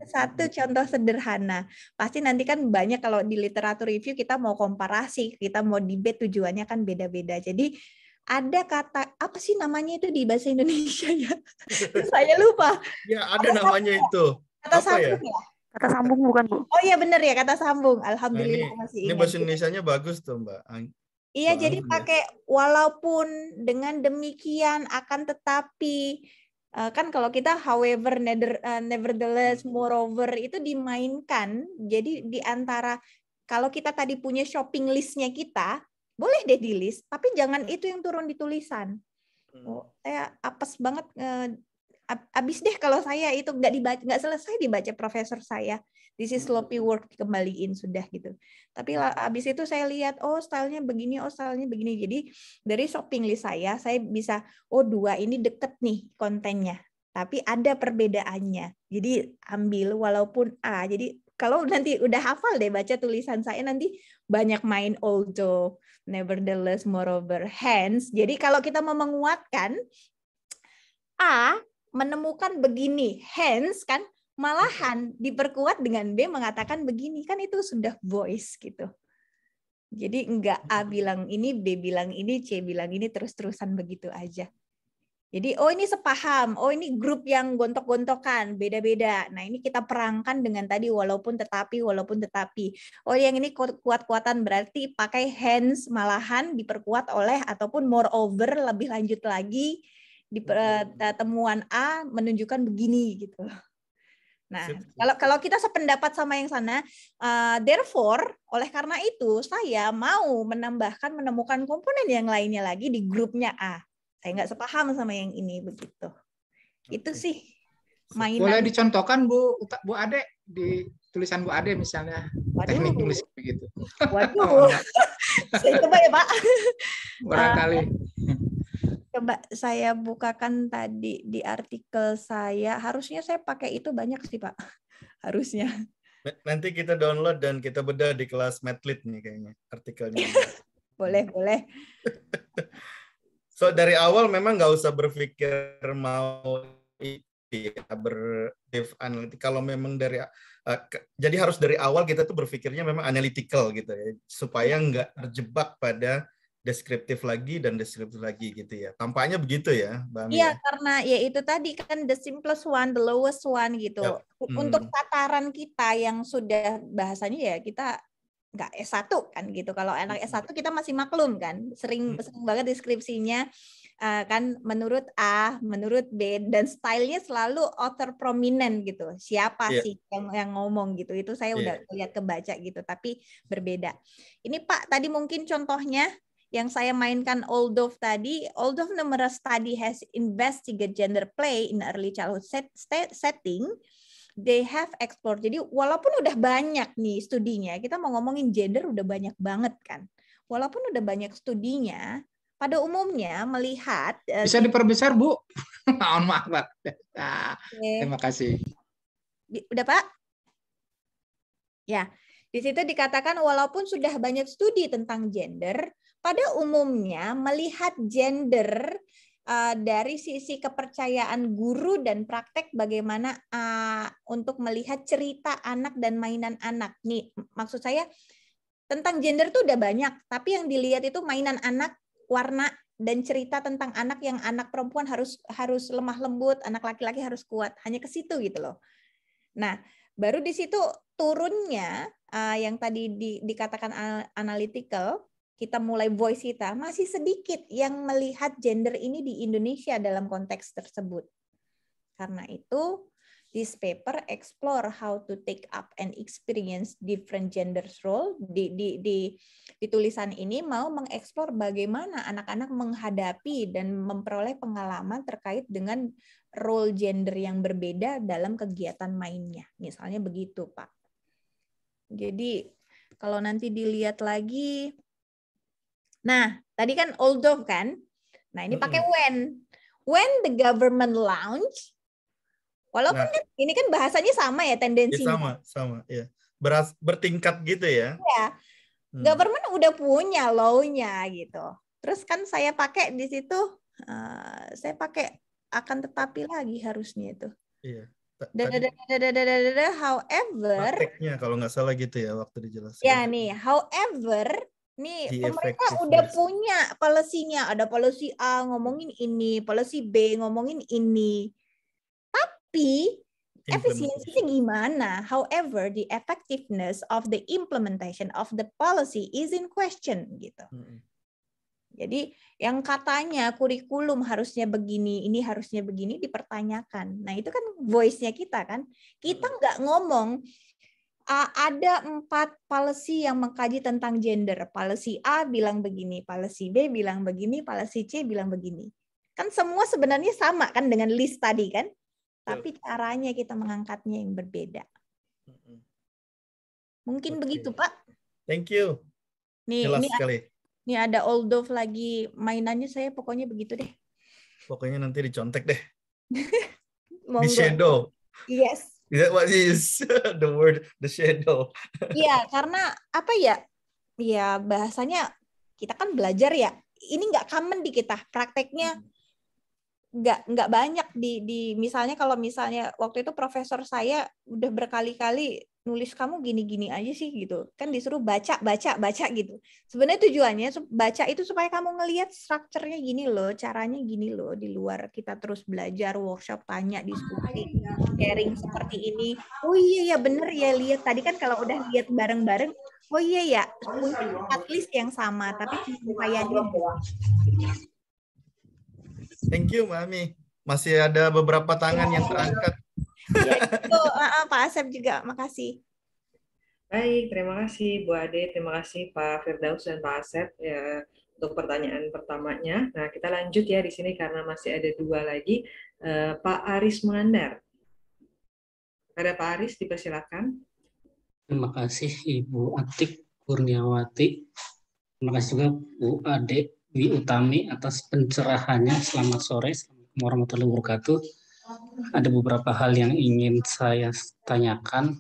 Satu contoh sederhana. Pasti nanti kan banyak kalau di literatur review kita mau komparasi, kita mau debate, tujuannya kan beda-beda. Jadi ada kata, apa sih namanya itu di bahasa Indonesia ya? Saya lupa. Ya, ada namanya itu. Kata apa sambung ya? Kata sambung bukan, Bu? Oh iya benar ya, kata sambung. Alhamdulillah masih ingat. Ini bahasa Indonesianya bagus tuh, Mbak. Iya, jadi pakai walaupun, dengan demikian, akan tetapi. Kan kalau kita however, nevertheless, moreover itu dimainkan. Jadi di antara, kalau kita tadi punya shopping listnya kita, boleh deh di list, tapi jangan itu yang turun di tulisan. Saya apes banget, abis deh kalau saya itu nggak selesai dibaca profesor saya. This is sloppy work, dikembaliin sudah gitu. Tapi abis itu saya lihat, oh stylenya begini, oh stylenya begini. Jadi dari shopping list saya bisa, oh 2 ini deket nih kontennya. Tapi ada perbedaannya. Jadi ambil walaupun A. Jadi kalau nanti udah hafal deh baca tulisan saya, nanti banyak main although, nevertheless, moreover, hence. Jadi kalau kita mau menguatkan, A menemukan begini, hence kan, malahan diperkuat dengan B mengatakan begini, kan itu sudah voice gitu. Jadi enggak A bilang ini, B bilang ini, C bilang ini, terus-terusan begitu aja. Jadi oh ini sepaham, oh ini grup yang gontok-gontokan, beda-beda. Nah ini kita perangkan dengan tadi walaupun tetapi, walaupun tetapi. Oh yang ini kuat-kuatan berarti pakai hence, malahan diperkuat oleh, ataupun moreover, lebih lanjut lagi, di temuan A menunjukkan begini gitu. Nah, kalau kita sependapat sama yang sana, therefore, oleh karena itu saya mau menemukan komponen yang lainnya lagi di grupnya A. Saya nggak sepaham sama yang ini begitu. Itu sih mainan. Boleh dicontohkan Bu Ade di tulisan Bu Ade misalnya. Waduh. Teknik tulis begitu. Waduh. Saya coba ya Pak. Barangkali. Coba saya bukakan tadi di artikel saya. Harusnya saya pakai itu banyak sih Pak. Harusnya. Nanti kita download dan kita bedah di kelas Madlit nih kayaknya artikelnya. Boleh. So dari awal memang nggak usah berpikir mau dev analitik. Kalau memang dari jadi harus dari awal kita tuh berpikirnya memang analytical gitu ya, supaya nggak terjebak pada deskriptif lagi gitu ya. Tampaknya begitu ya, Mbak Ami. Iya, karena ya itu tadi kan the simplest one, the lowest one gitu. Yep. Untuk tataran kita yang sudah bahasanya ya kita nggak S1 kan gitu. Kalau anak S1 kita masih maklum kan. Sering banget deskripsinya kan menurut A, menurut B, dan stylenya selalu author prominent gitu. Siapa sih yang ngomong gitu. Itu saya udah lihat kebaca gitu, tapi berbeda. Ini Pak, tadi mungkin contohnya yang saya mainkan Oldov tadi, Oldov numerous study has investigated gender play in early childhood setting. They have explored. Jadi walaupun udah banyak nih studinya, kita mau ngomongin gender udah banyak banget kan. Walaupun udah banyak studinya, pada umumnya melihat bisa diperbesar Bu. Mohon maaf Pak. Nah, terima kasih. Udah Pak? Ya, di situ dikatakan walaupun sudah banyak studi tentang gender, pada umumnya melihat gender dari sisi kepercayaan guru dan praktek bagaimana untuk melihat cerita anak dan mainan anak. Nih, maksud saya tentang gender tuh udah banyak, tapi yang dilihat itu mainan anak, warna, dan cerita tentang anak yang anak perempuan harus lemah lembut, anak laki-laki harus kuat. Hanya ke situ gitu loh. Nah, baru di situ turunnya yang tadi dikatakan analytical, kita mulai voice kita, masih sedikit yang melihat gender ini di Indonesia dalam konteks tersebut. Karena itu, this paper explore how to take up and experience different genders role. Di tulisan ini mau mengeksplor bagaimana anak-anak menghadapi dan memperoleh pengalaman terkait dengan role gender yang berbeda dalam kegiatan mainnya. Misalnya begitu, Pak. Jadi, kalau nanti dilihat lagi, nah, tadi kan Oldov kan? Nah, ini pakai when. When the government launch, walaupun kan ini kan bahasanya sama ya tendensinya. Sama, ya. Bertingkat gitu ya. Iya. Government udah punya law-nya gitu. Terus kan saya pakai di situ, saya pakai akan tetapi lagi harusnya itu. Iya. However, prakteknya kalau nggak salah gitu ya waktu dijelaskan. Ya nih, however, nih pemerintah udah punya policy-nya. Ada policy A ngomongin ini, policy B ngomongin ini. Tapi efisiensinya gimana? However, the effectiveness of the implementation of the policy is in question gitu. Jadi yang katanya kurikulum harusnya begini, ini harusnya begini dipertanyakan. Nah itu kan voice-nya kita kan. Kita nggak ngomong ada 4 policy yang mengkaji tentang gender. Policy A bilang begini, policy B bilang begini, policy C bilang begini. Kan semua sebenarnya sama kan dengan list tadi kan? Tapi caranya kita mengangkatnya yang berbeda. Mungkin begitu, Pak. Thank you. Nih, jelas sekali. Ini ada Oldov lagi mainannya, saya pokoknya begitu deh. Pokoknya nanti dicontek deh. Di shadow. Yes. What is the word the shadow? Iya, karena apa ya? Ya bahasanya kita kan belajar ya. Ini nggak common di kita. Prakteknya nggak banyak di misalnya kalau misalnya waktu itu profesor saya udah berkali-kali nulis kamu gini-gini aja sih gitu. Kan disuruh baca gitu. Sebenarnya tujuannya baca itu supaya kamu ngelihat strukturnya gini loh, caranya gini loh, di luar kita terus belajar, workshop, tanya, diskusi, sharing seperti ini. Oh iya ya bener ya, lihat tadi kan kalau udah lihat bareng-bareng, oh iya ya, punya at least yang sama, tapi penyampaiannya. Thank you, Mami. Masih ada beberapa tangan yang terangkat. Ya, itu, Pak Asep juga, makasih. Baik, terima kasih Bu Ade, terima kasih Pak Firdaus dan Pak Asep ya, untuk pertanyaan pertamanya. Nah, kita lanjut ya di sini karena masih ada 2 lagi. Pak Aris Munandar. Ada Pak Aris, dipersilakan. Terima kasih Ibu Atik Kurniawati. Terima kasih juga Bu Ade Dwi Utami atas pencerahannya. Selamat sore, Assalamualaikum warahmatullahi wabarakatuh. Ada beberapa hal yang ingin saya tanyakan.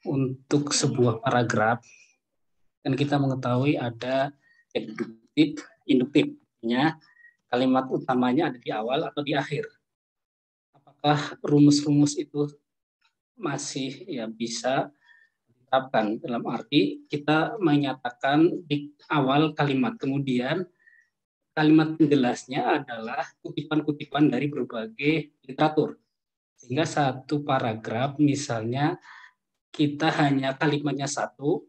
untuk sebuah paragraf, kan kita mengetahui ada deduktif, induktif. Artinya kalimat utamanya ada di awal atau di akhir. Apakah rumus-rumus itu masih bisa diterapkan? Dalam arti kita menyatakan di awal kalimat, kemudian kalimat penjelasnya adalah kutipan-kutipan dari berbagai literatur. Sehingga satu paragraf misalnya kita hanya kalimatnya satu,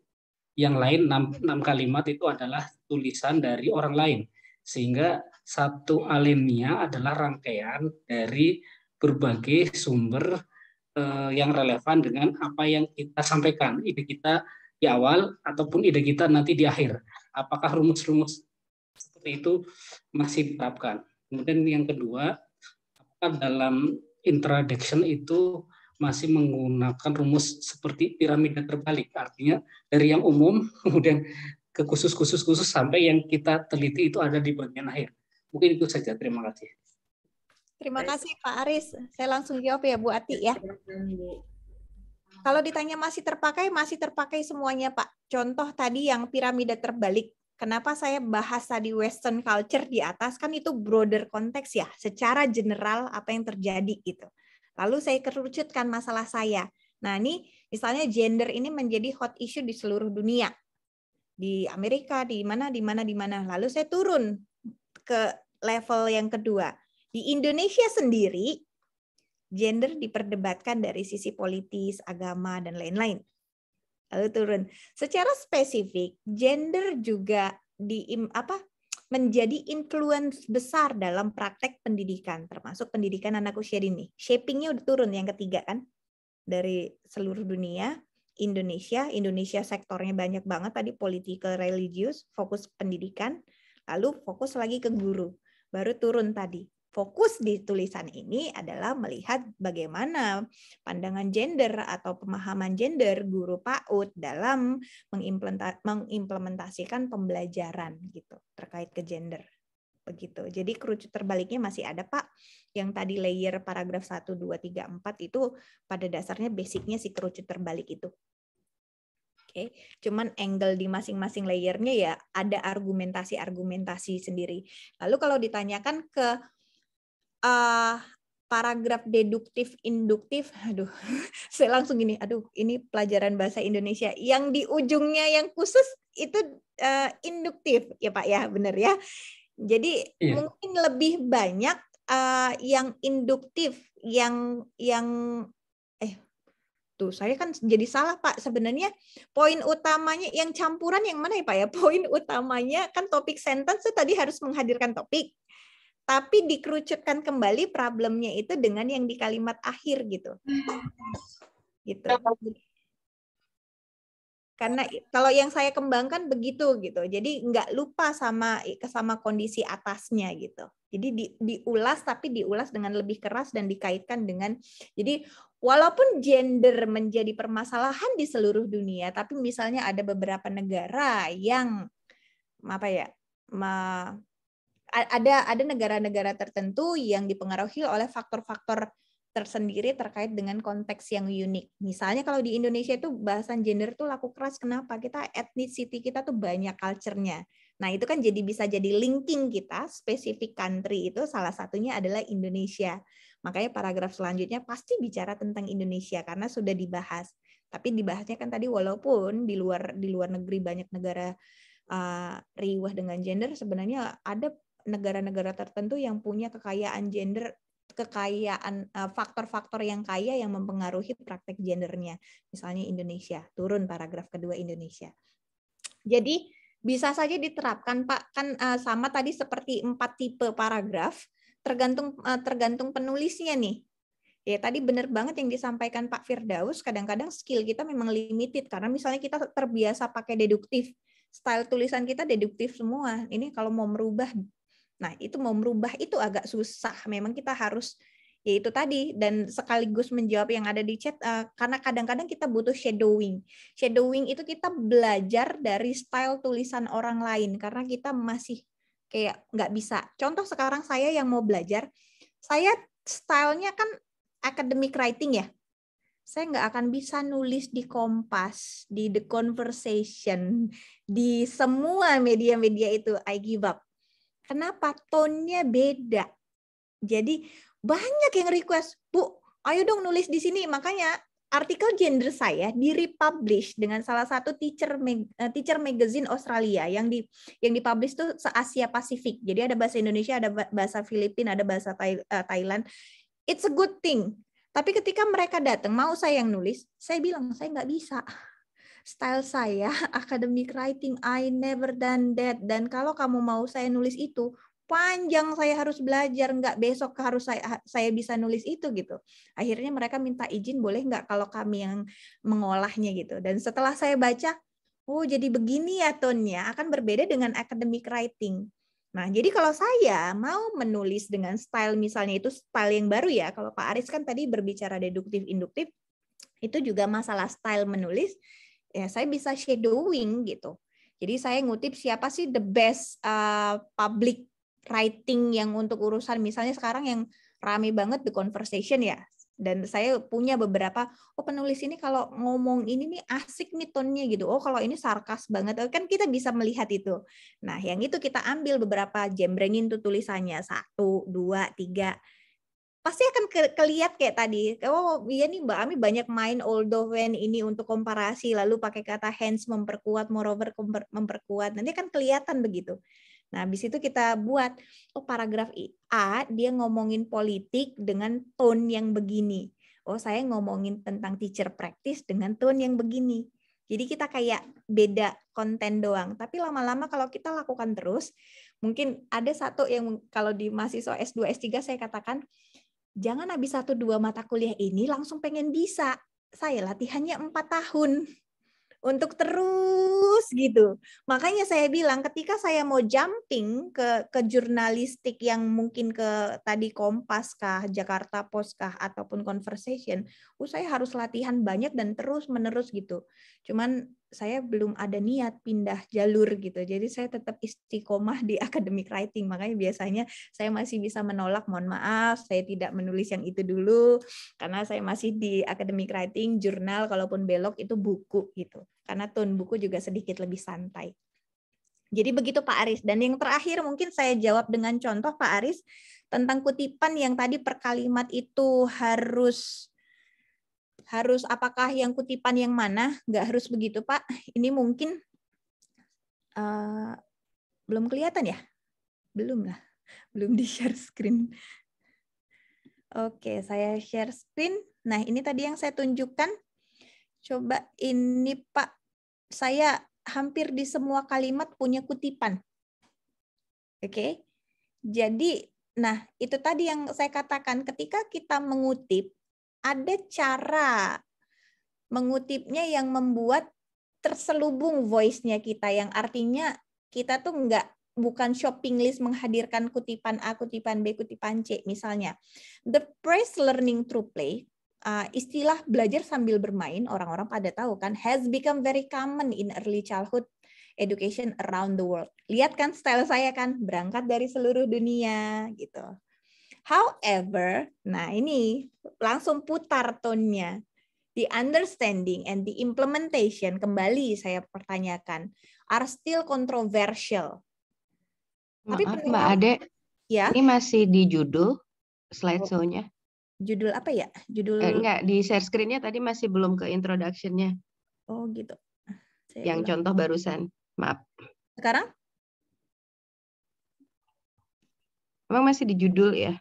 yang lain 6 kalimat itu adalah tulisan dari orang lain. Sehingga satu alinea adalah rangkaian dari berbagai sumber yang relevan dengan apa yang kita sampaikan, ide kita di awal ataupun ide kita nanti di akhir. Apakah rumus-rumus seperti itu masih diterapkan? Kemudian yang kedua, apakah dalam introduction itu masih menggunakan rumus seperti piramida terbalik, artinya dari yang umum kemudian ke khusus sampai yang kita teliti itu ada di bagian akhir. Mungkin itu saja. Terima kasih. Terima kasih Pak Aris. Saya langsung jawab ya Bu Ati ya. Kalau ditanya masih terpakai semuanya Pak. Contoh tadi yang piramida terbalik. Kenapa saya bahas tadi Western culture di atas, kan itu broader konteks ya, secara general apa yang terjadi gitu. Lalu saya kerucutkan masalah saya. Nah ini misalnya gender ini menjadi hot issue di seluruh dunia. Di Amerika, di mana. Lalu saya turun ke level yang kedua. Di Indonesia sendiri, gender diperdebatkan dari sisi politis, agama, dan lain-lain. Lalu turun. Secara spesifik, gender juga menjadi influence besar dalam praktek pendidikan, termasuk pendidikan anak usia dini. Shaping-nya udah turun yang ketiga kan, dari seluruh dunia. Indonesia sektornya banyak banget tadi, political, religious, fokus pendidikan, lalu fokus lagi ke guru. Baru turun tadi. Fokus di tulisan ini adalah melihat bagaimana pandangan gender atau pemahaman gender guru PAUD dalam mengimplementasikan pembelajaran gitu terkait ke gender. Begitu. Jadi kerucut terbaliknya masih ada Pak. Yang tadi layer paragraf 1, 2, 3, 4 itu pada dasarnya basicnya si kerucut terbalik itu. Oke, cuman angle di masing-masing layernya ya ada argumentasi sendiri. Lalu kalau ditanyakan ke paragraf deduktif, induktif, saya langsung gini, ini pelajaran bahasa Indonesia. Yang di ujungnya yang khusus itu induktif, ya Pak ya, benar ya. Jadi mungkin lebih banyak yang induktif, saya kan jadi salah Pak. Sebenarnya poin utamanya yang campuran yang mana ya Pak ya? Poin utamanya kan topik sentence itu tadi harus menghadirkan topik. Tapi dikerucutkan kembali problemnya itu dengan yang di kalimat akhir gitu. Gitu. Karena kalau yang saya kembangkan begitu gitu. Jadi nggak lupa sama kondisi atasnya gitu. Jadi diulas tapi diulas dengan lebih keras dan dikaitkan dengan, jadi walaupun gender menjadi permasalahan di seluruh dunia, tapi misalnya ada beberapa negara yang ada negara-negara tertentu yang dipengaruhi oleh faktor-faktor tersendiri terkait dengan konteks yang unik. Misalnya kalau di Indonesia itu bahasan gender tuh laku keras. Kenapa? Kita ethnicity kita tuh banyak culture-nya. Nah itu kan bisa jadi linking kita, spesifik country itu salah satunya adalah Indonesia. Makanya paragraf selanjutnya pasti bicara tentang Indonesia karena sudah dibahas. Tapi dibahasnya kan tadi walaupun di luar negeri banyak negara riwah dengan gender, sebenarnya ada negara-negara tertentu yang punya kekayaan gender, faktor-faktor yang kaya yang mempengaruhi praktek gendernya. Misalnya Indonesia, turun paragraf kedua Indonesia. Jadi bisa saja diterapkan Pak, kan sama tadi seperti 4 tipe paragraf, tergantung penulisnya nih. Ya tadi benar banget yang disampaikan Pak Firdaus, kadang-kadang skill kita memang limited karena misalnya kita terbiasa pakai deduktif. Style tulisan kita deduktif semua. Ini kalau mau merubah, nah itu mau merubah itu agak susah. Memang kita harus, ya itu tadi, dan sekaligus menjawab yang ada di chat, karena kadang-kadang kita butuh shadowing. Shadowing itu kita belajar dari style tulisan orang lain, karena kita masih kayak nggak bisa. Contoh sekarang saya yang mau belajar, saya stylenya kan academic writing ya. saya nggak akan bisa nulis di Kompas, di The Conversation, di semua media-media itu. I give up. Kenapa? Tone-nya beda. Jadi banyak yang request, Bu, ayo dong nulis di sini. Makanya artikel gender saya di-republish dengan salah satu teacher magazine Australia yang dipublish tuh se-Asia Pasifik. Jadi ada bahasa Indonesia, ada bahasa Filipina, ada bahasa Thailand. It's a good thing. Tapi ketika mereka datang mau saya yang nulis, saya bilang saya nggak bisa. Style saya academic writing, I never done that. Dan kalau kamu mau saya nulis itu, panjang saya harus belajar, nggak besok harus saya bisa nulis itu gitu. Akhirnya mereka minta izin, boleh nggak kalau kami yang mengolahnya gitu. Dan setelah saya baca, oh jadi begini ya tone-nya, akan berbeda dengan academic writing. Nah, jadi kalau saya mau menulis dengan style, misalnya itu style yang baru ya, kalau Pak Aris kan tadi berbicara deduktif, induktif, itu juga masalah style menulis, ya saya bisa shadowing gitu. Jadi saya ngutip siapa sih the best public writing yang untuk urusan, misalnya sekarang yang rame banget The Conversation ya. Dan saya punya beberapa, penulis ini kalau ngomong ini nih asik nih tone-nya gitu. Oh kalau ini sarkas banget, kan kita bisa melihat itu. Nah yang itu kita ambil beberapa, jembrengin tuh tulisannya, 1, 2, 3. Pasti akan kelihat kayak tadi. Oh iya nih Mbak Ami banyak main although when ini untuk komparasi, lalu pakai kata hence memperkuat, moreover memperkuat. Nanti kan kelihatan begitu. Nah, habis itu kita buat, paragraf A, dia ngomongin politik dengan tone yang begini. Oh, saya ngomongin tentang teacher practice dengan tone yang begini. Jadi kita kayak beda konten doang. Tapi lama-lama kalau kita lakukan terus, mungkin ada satu yang kalau di mahasiswa S2, S3 saya katakan, jangan habis 1-2 mata kuliah ini langsung pengen bisa. Saya latihannya 4 tahun. Untuk terus gitu. Makanya saya bilang ketika saya mau jumping ke jurnalistik yang mungkin ke tadi Kompas kah, Jakarta Post kah, ataupun Conversation, saya harus latihan banyak dan terus menerus gitu. Cuman saya belum ada niat pindah jalur gitu. Jadi saya tetap istiqomah di academic writing. Makanya biasanya saya masih bisa menolak, mohon maaf, saya tidak menulis yang itu dulu. Karena saya masih di academic writing, jurnal, kalaupun belok itu buku gitu. Karena tone buku juga sedikit lebih santai. Jadi begitu Pak Aris. Dan yang terakhir mungkin saya jawab dengan contoh Pak Aris, tentang kutipan yang tadi per kalimat itu harus apakah yang kutipan yang mana? Nggak harus begitu Pak. Ini mungkin belum kelihatan ya? Belum lah. Belum di share screen. Oke, saya share screen. Nah ini tadi yang saya tunjukkan. Coba ini Pak, saya hampir di semua kalimat punya kutipan. Oke. Jadi, nah itu tadi yang saya katakan, ketika kita mengutip, ada cara mengutipnya yang membuat terselubung voice-nya kita, yang artinya kita tuh bukan shopping list menghadirkan kutipan A, kutipan B, kutipan C. Misalnya, the phrase learning through play, istilah belajar sambil bermain, orang-orang pada tahu kan, has become very common in early childhood education around the world. Lihat kan style saya kan, berangkat dari seluruh dunia gitu. However, nah ini langsung putar tone-nya. The understanding and the implementation, kembali saya pertanyakan, are still controversial. Maaf Mbak Ade, ya? Ini masih di judul slideshow-nya. Judul apa ya? Judul enggak, di share screen-nya tadi masih belum ke introduction-nya. Oh gitu. Yang contoh barusan. Maaf. Sekarang? Emang masih di judul ya?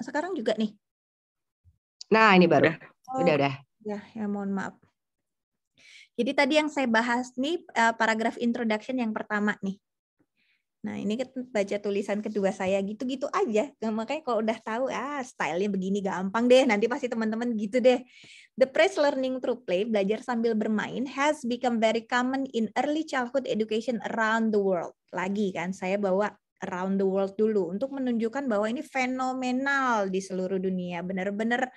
Sekarang juga nih. Nah, ini baru. Udah. Ya, mohon maaf. Jadi tadi yang saya bahas nih paragraf introduction yang pertama nih. Nah, ini kan baca tulisan kedua saya gitu-gitu aja. Makanya kalau udah tahu, stylenya begini gampang deh. Nanti pasti teman-teman gitu deh. The phrase learning through play, belajar sambil bermain, has become very common in early childhood education around the world. Lagi kan, saya bawa around the world dulu untuk menunjukkan bahwa ini fenomenal di seluruh dunia. Benar-benar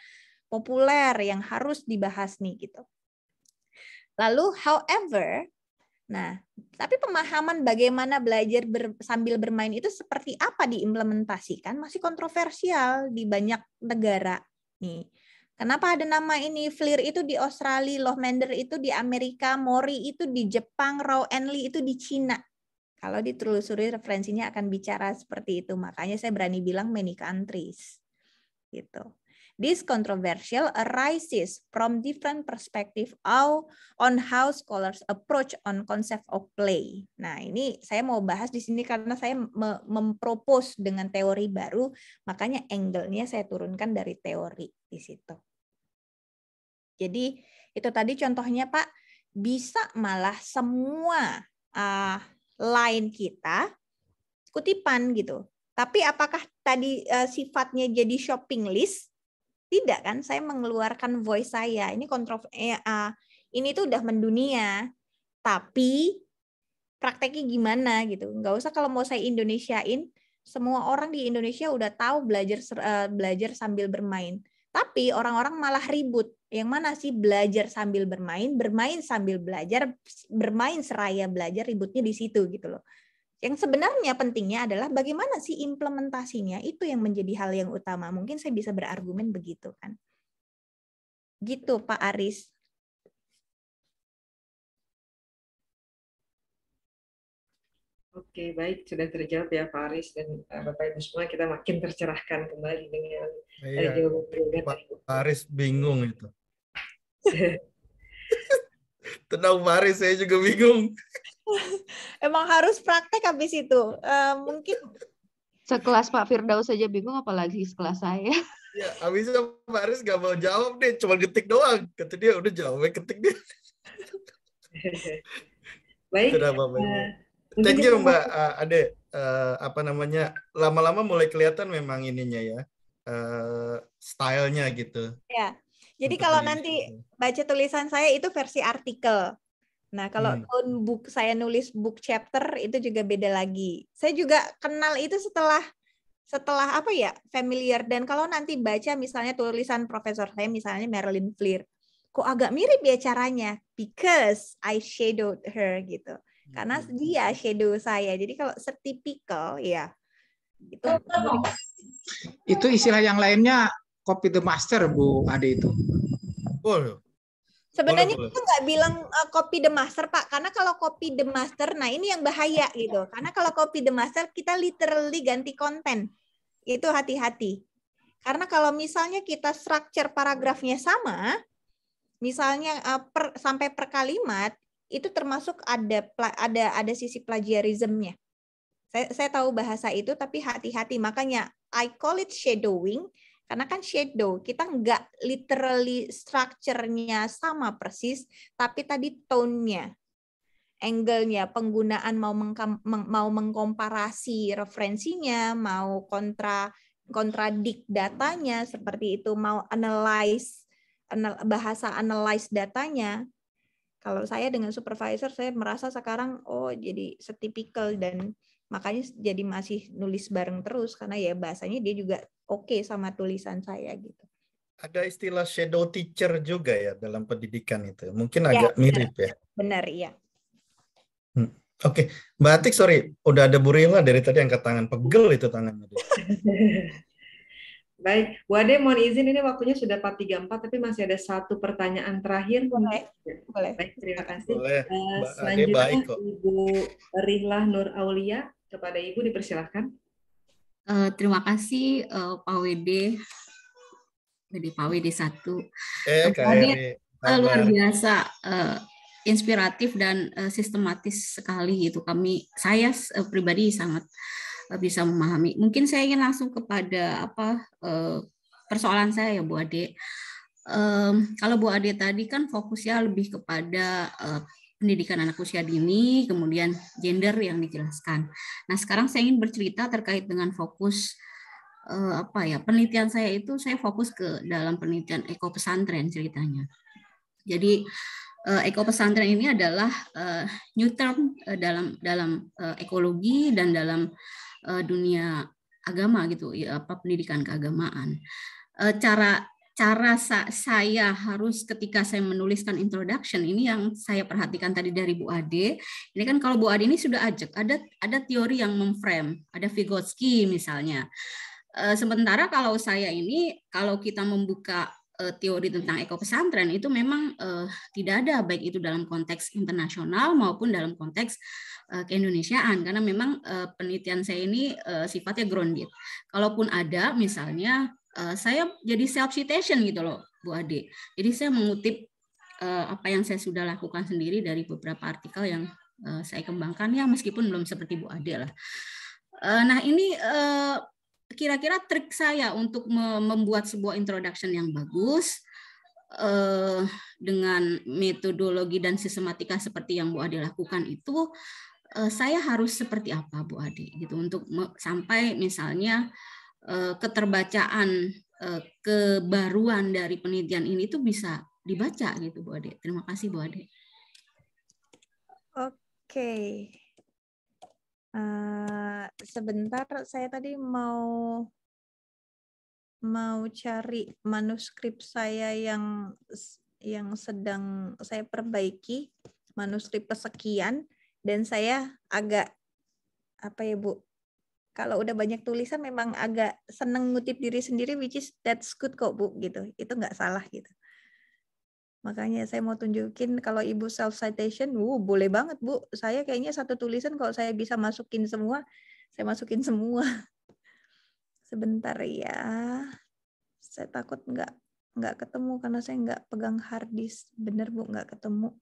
populer yang harus dibahas nih gitu. Lalu, however, Nah, tapi pemahaman bagaimana belajar sambil bermain itu seperti apa diimplementasikan masih kontroversial di banyak negara. Nih, kenapa ada nama ini? FLIR itu di Australia, Lohmander itu di Amerika, Mori itu di Jepang, Rao and Lee itu di Cina. Kalau ditelusuri referensinya akan bicara seperti itu. Makanya saya berani bilang many countries. Gitu. This controversial arises from different perspective on how scholars approach on concept of play. Nah, ini saya mau bahas di sini karena saya mempropose dengan teori baru, makanya angle-nya saya turunkan dari teori di situ. Jadi, itu tadi contohnya, Pak, bisa malah semua line kita kutipan gitu. Tapi apakah tadi sifatnya jadi shopping list? Tidak kan, saya mengeluarkan voice saya. Ini ini tuh udah mendunia. Tapi prakteknya gimana gitu. Nggak usah kalau mau saya Indonesiain, semua orang di Indonesia udah tahu belajar sambil bermain. Tapi orang-orang malah ribut. Yang mana sih belajar sambil bermain sambil belajar, bermain seraya belajar, ributnya di situ gitu loh. Yang sebenarnya pentingnya adalah bagaimana sih implementasinya, itu yang menjadi hal yang utama. Mungkin saya bisa berargumen begitu kan. Gitu Pak Aris. Oke, baik. Sudah terjawab ya Pak Aris dan Bapak Ibu semua. Kita makin tercerahkan kembali dengan jawaban Pak Aris bingung itu. Tenang Pak Aris, saya juga bingung. Emang harus praktek habis itu. Mungkin sekelas Pak Firdaus saja bingung, apalagi sekelas saya. Ya, habisnya Pak Aris nggak mau jawab deh, cuma ketik doang. Kata dia udah jawabnya ketik dia. Baik. Thank you Mbak Ade. Lama-lama mulai kelihatan memang ininya ya, stylenya gitu. Ya. Jadi kalau nanti baca tulisan saya itu versi artikel. Nah, kalau tone book saya nulis book chapter itu juga beda lagi. Saya juga kenal itu setelah apa ya, familiar. Dan kalau nanti baca misalnya tulisan profesor saya misalnya Marilyn FLIR, kok agak mirip ya caranya? Because I shadowed her gitu. Karena dia shadow saya. Jadi kalau setipikal ya itu istilah yang lainnya copy the master Bu Ade itu. Oh. Sebenarnya kita nggak bilang copy the master, Pak. Karena kalau copy the master, nah ini yang bahaya gitu. Karena kalau copy the master, kita literally ganti konten. Itu hati-hati. Karena kalau misalnya kita structure paragrafnya sama, misalnya sampai per kalimat, itu termasuk ada sisi plagiarismnya. Saya tahu bahasa itu, tapi hati-hati. Makanya I call it shadowing. Karena kan shadow, kita nggak literally structure-nya sama persis, tapi tadi tone-nya, angle-nya, penggunaan mau mengkomparasi referensinya, mau kontradik datanya, seperti itu, mau bahasa analyze datanya. Kalau saya dengan supervisor, saya merasa sekarang, jadi setipikal dan makanya jadi masih nulis bareng terus, karena ya bahasanya dia juga oke sama tulisan saya gitu. Ada istilah shadow teacher juga ya dalam pendidikan itu. Mungkin agak mirip ya. Benar, iya. Oke, Mbak Atik, sorry. Udah ada Bu Rila dari tadi angkat tangan. Pegel itu tangannya. Baik, Bu Ade mohon izin ini waktunya sudah 4.34 tapi masih ada satu pertanyaan terakhir. Boleh. Baik, terima kasih. Boleh. Selanjutnya Ibu Rihlah Nur Aulia, kepada Ibu dipersilahkan. Terima kasih Pak WD. Pak WD 1. Luar biasa inspiratif dan sistematis sekali gitu. Saya pribadi sangat bisa memahami. Mungkin saya ingin langsung kepada persoalan saya ya Bu Ade. Kalau Bu Ade tadi kan fokusnya lebih kepada pendidikan anak usia dini, kemudian gender yang dijelaskan. Nah, sekarang saya ingin bercerita terkait dengan fokus penelitian saya itu, saya fokus ke dalam penelitian eko pesantren ceritanya. Jadi eko pesantren ini adalah new term dalam ekologi dan dalam dunia agama gitu, pendidikan keagamaan. cara saya harus ketika saya menuliskan introduction ini yang saya perhatikan tadi dari Bu Ade. Ini kan kalau Bu Ade ini sudah ajak, ada teori yang memframe, ada Vygotsky misalnya. Sementara kalau saya ini, kalau kita membuka teori tentang ekopesantren itu memang tidak ada, baik itu dalam konteks internasional maupun dalam konteks keindonesiaan, karena memang penelitian saya ini sifatnya grounded. Kalaupun ada, misalnya saya jadi self citation gitu loh, Bu Ade. Jadi saya mengutip apa yang saya sudah lakukan sendiri dari beberapa artikel yang saya kembangkan, ya meskipun belum seperti Bu Ade lah. Nah ini kira-kira trik saya untuk membuat sebuah introduction yang bagus dengan metodologi dan sistematika seperti yang Bu Ade lakukan itu, saya harus seperti apa Bu Ade gitu untuk sampai misalnya keterbacaan kebaruan dari penelitian ini tuh bisa dibaca gitu Bu Ade. Terima kasih Bu Ade. Oke. Sebentar, saya tadi mau cari manuskrip saya yang sedang saya perbaiki, manuskrip kesekian, dan saya agak apa ya Bu? Kalau udah banyak tulisan memang agak seneng ngutip diri sendiri, which is that's good kok Bu, gitu. Itu nggak salah gitu. Makanya saya mau tunjukin kalau Ibu self citation, boleh banget Bu. Saya kayaknya satu tulisan kalau saya bisa masukin semua, saya masukin semua. Sebentar ya. Saya takut nggak ketemu karena saya nggak pegang hard disk. Bener Bu, nggak ketemu.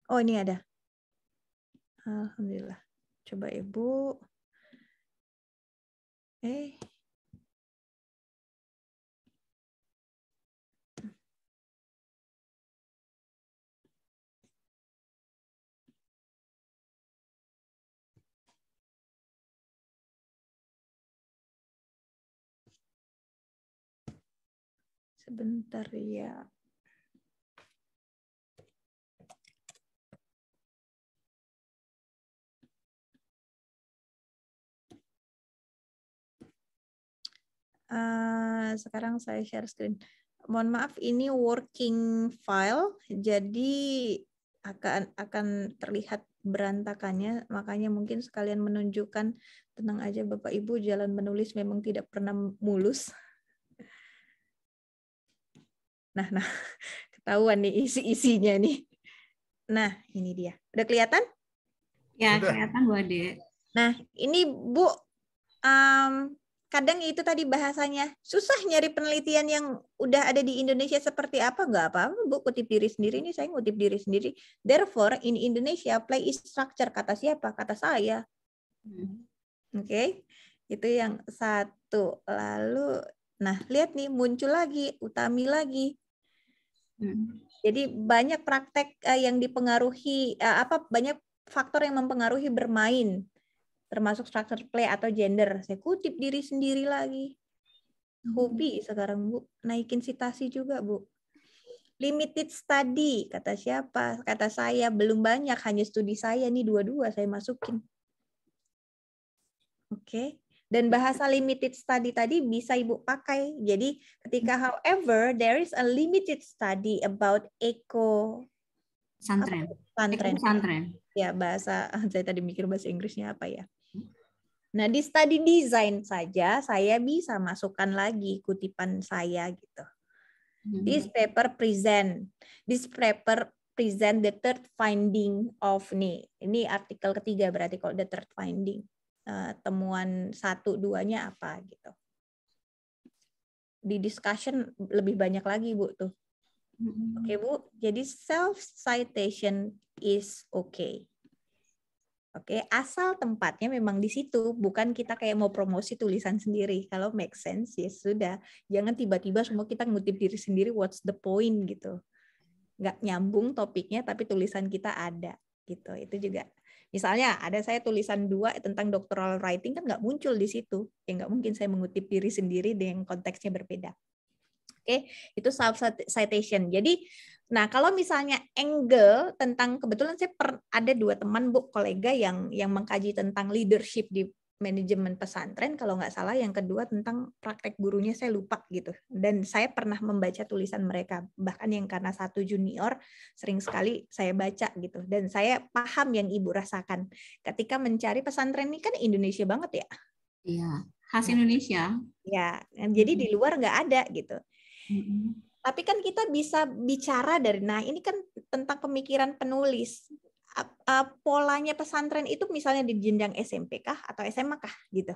Oh, ini ada. Alhamdulillah. Coba Ibu. Sebentar ya. Sekarang saya share screen. Mohon maaf, ini working file, jadi akan terlihat berantakannya, makanya mungkin sekalian menunjukkan, tenang aja Bapak Ibu, jalan menulis memang tidak pernah mulus. Nah, ketahuan nih isi-isinya nih. Nah, ini dia. Udah kelihatan? Ya, kelihatan Bu Ade. Nah, ini Bu, kadang itu tadi bahasanya susah nyari penelitian yang udah ada di Indonesia seperti apa, nggak apa-apa Bu, kutip diri sendiri. Ini saya ngutip diri sendiri. Therefore in Indonesia play is structure, kata siapa? Kata saya. Oke. Itu yang satu. Lalu nah lihat nih muncul lagi Utami lagi. Jadi banyak praktek yang dipengaruhi banyak faktor yang mempengaruhi bermain, termasuk structure play atau gender. Saya kutip diri sendiri lagi. Hobi sekarang Bu, naikin citasi juga Bu. Limited study, kata siapa? Kata saya, belum banyak, hanya studi saya nih dua-dua saya masukin. Oke. Dan bahasa limited study tadi bisa Ibu pakai. Jadi ketika however there is a limited study about pesantren. Ya, bahasa saya tadi mikir bahasa Inggrisnya apa ya. Nah, di study design saja saya bisa masukkan lagi kutipan saya gitu. This paper present the third finding of ini artikel ketiga berarti kalau the third finding. Temuan 1-2-nya apa gitu. Di discussion lebih banyak lagi Bu tuh. Oke Bu, jadi self citation is okay. Oke, asal tempatnya memang di situ, bukan kita kayak mau promosi tulisan sendiri. Kalau make sense ya sudah, jangan tiba-tiba semua kita ngutip diri sendiri, what's the point gitu. Nggak nyambung topiknya tapi tulisan kita ada gitu. Itu juga. Misalnya ada saya tulisan 2 tentang doctoral writing kan nggak muncul di situ. Ya nggak mungkin saya mengutip diri sendiri dengan konteksnya berbeda. Oke, itu self citation. Jadi, nah kalau misalnya angle tentang, kebetulan saya ada 2 teman Bu, kolega yang mengkaji tentang leadership di manajemen pesantren, kalau nggak salah yang kedua tentang praktek gurunya saya lupa gitu. Dan saya pernah membaca tulisan mereka, bahkan yang karena satu junior sering sekali saya baca gitu. Dan saya paham yang Ibu rasakan ketika mencari pesantren ini kan Indonesia banget ya. Iya, khas Indonesia. Ya, jadi di luar nggak ada gitu. Tapi kan kita bisa bicara dari, nah ini kan tentang pemikiran penulis. Polanya pesantren itu misalnya di jenjang SMP kah atau SMA kah gitu.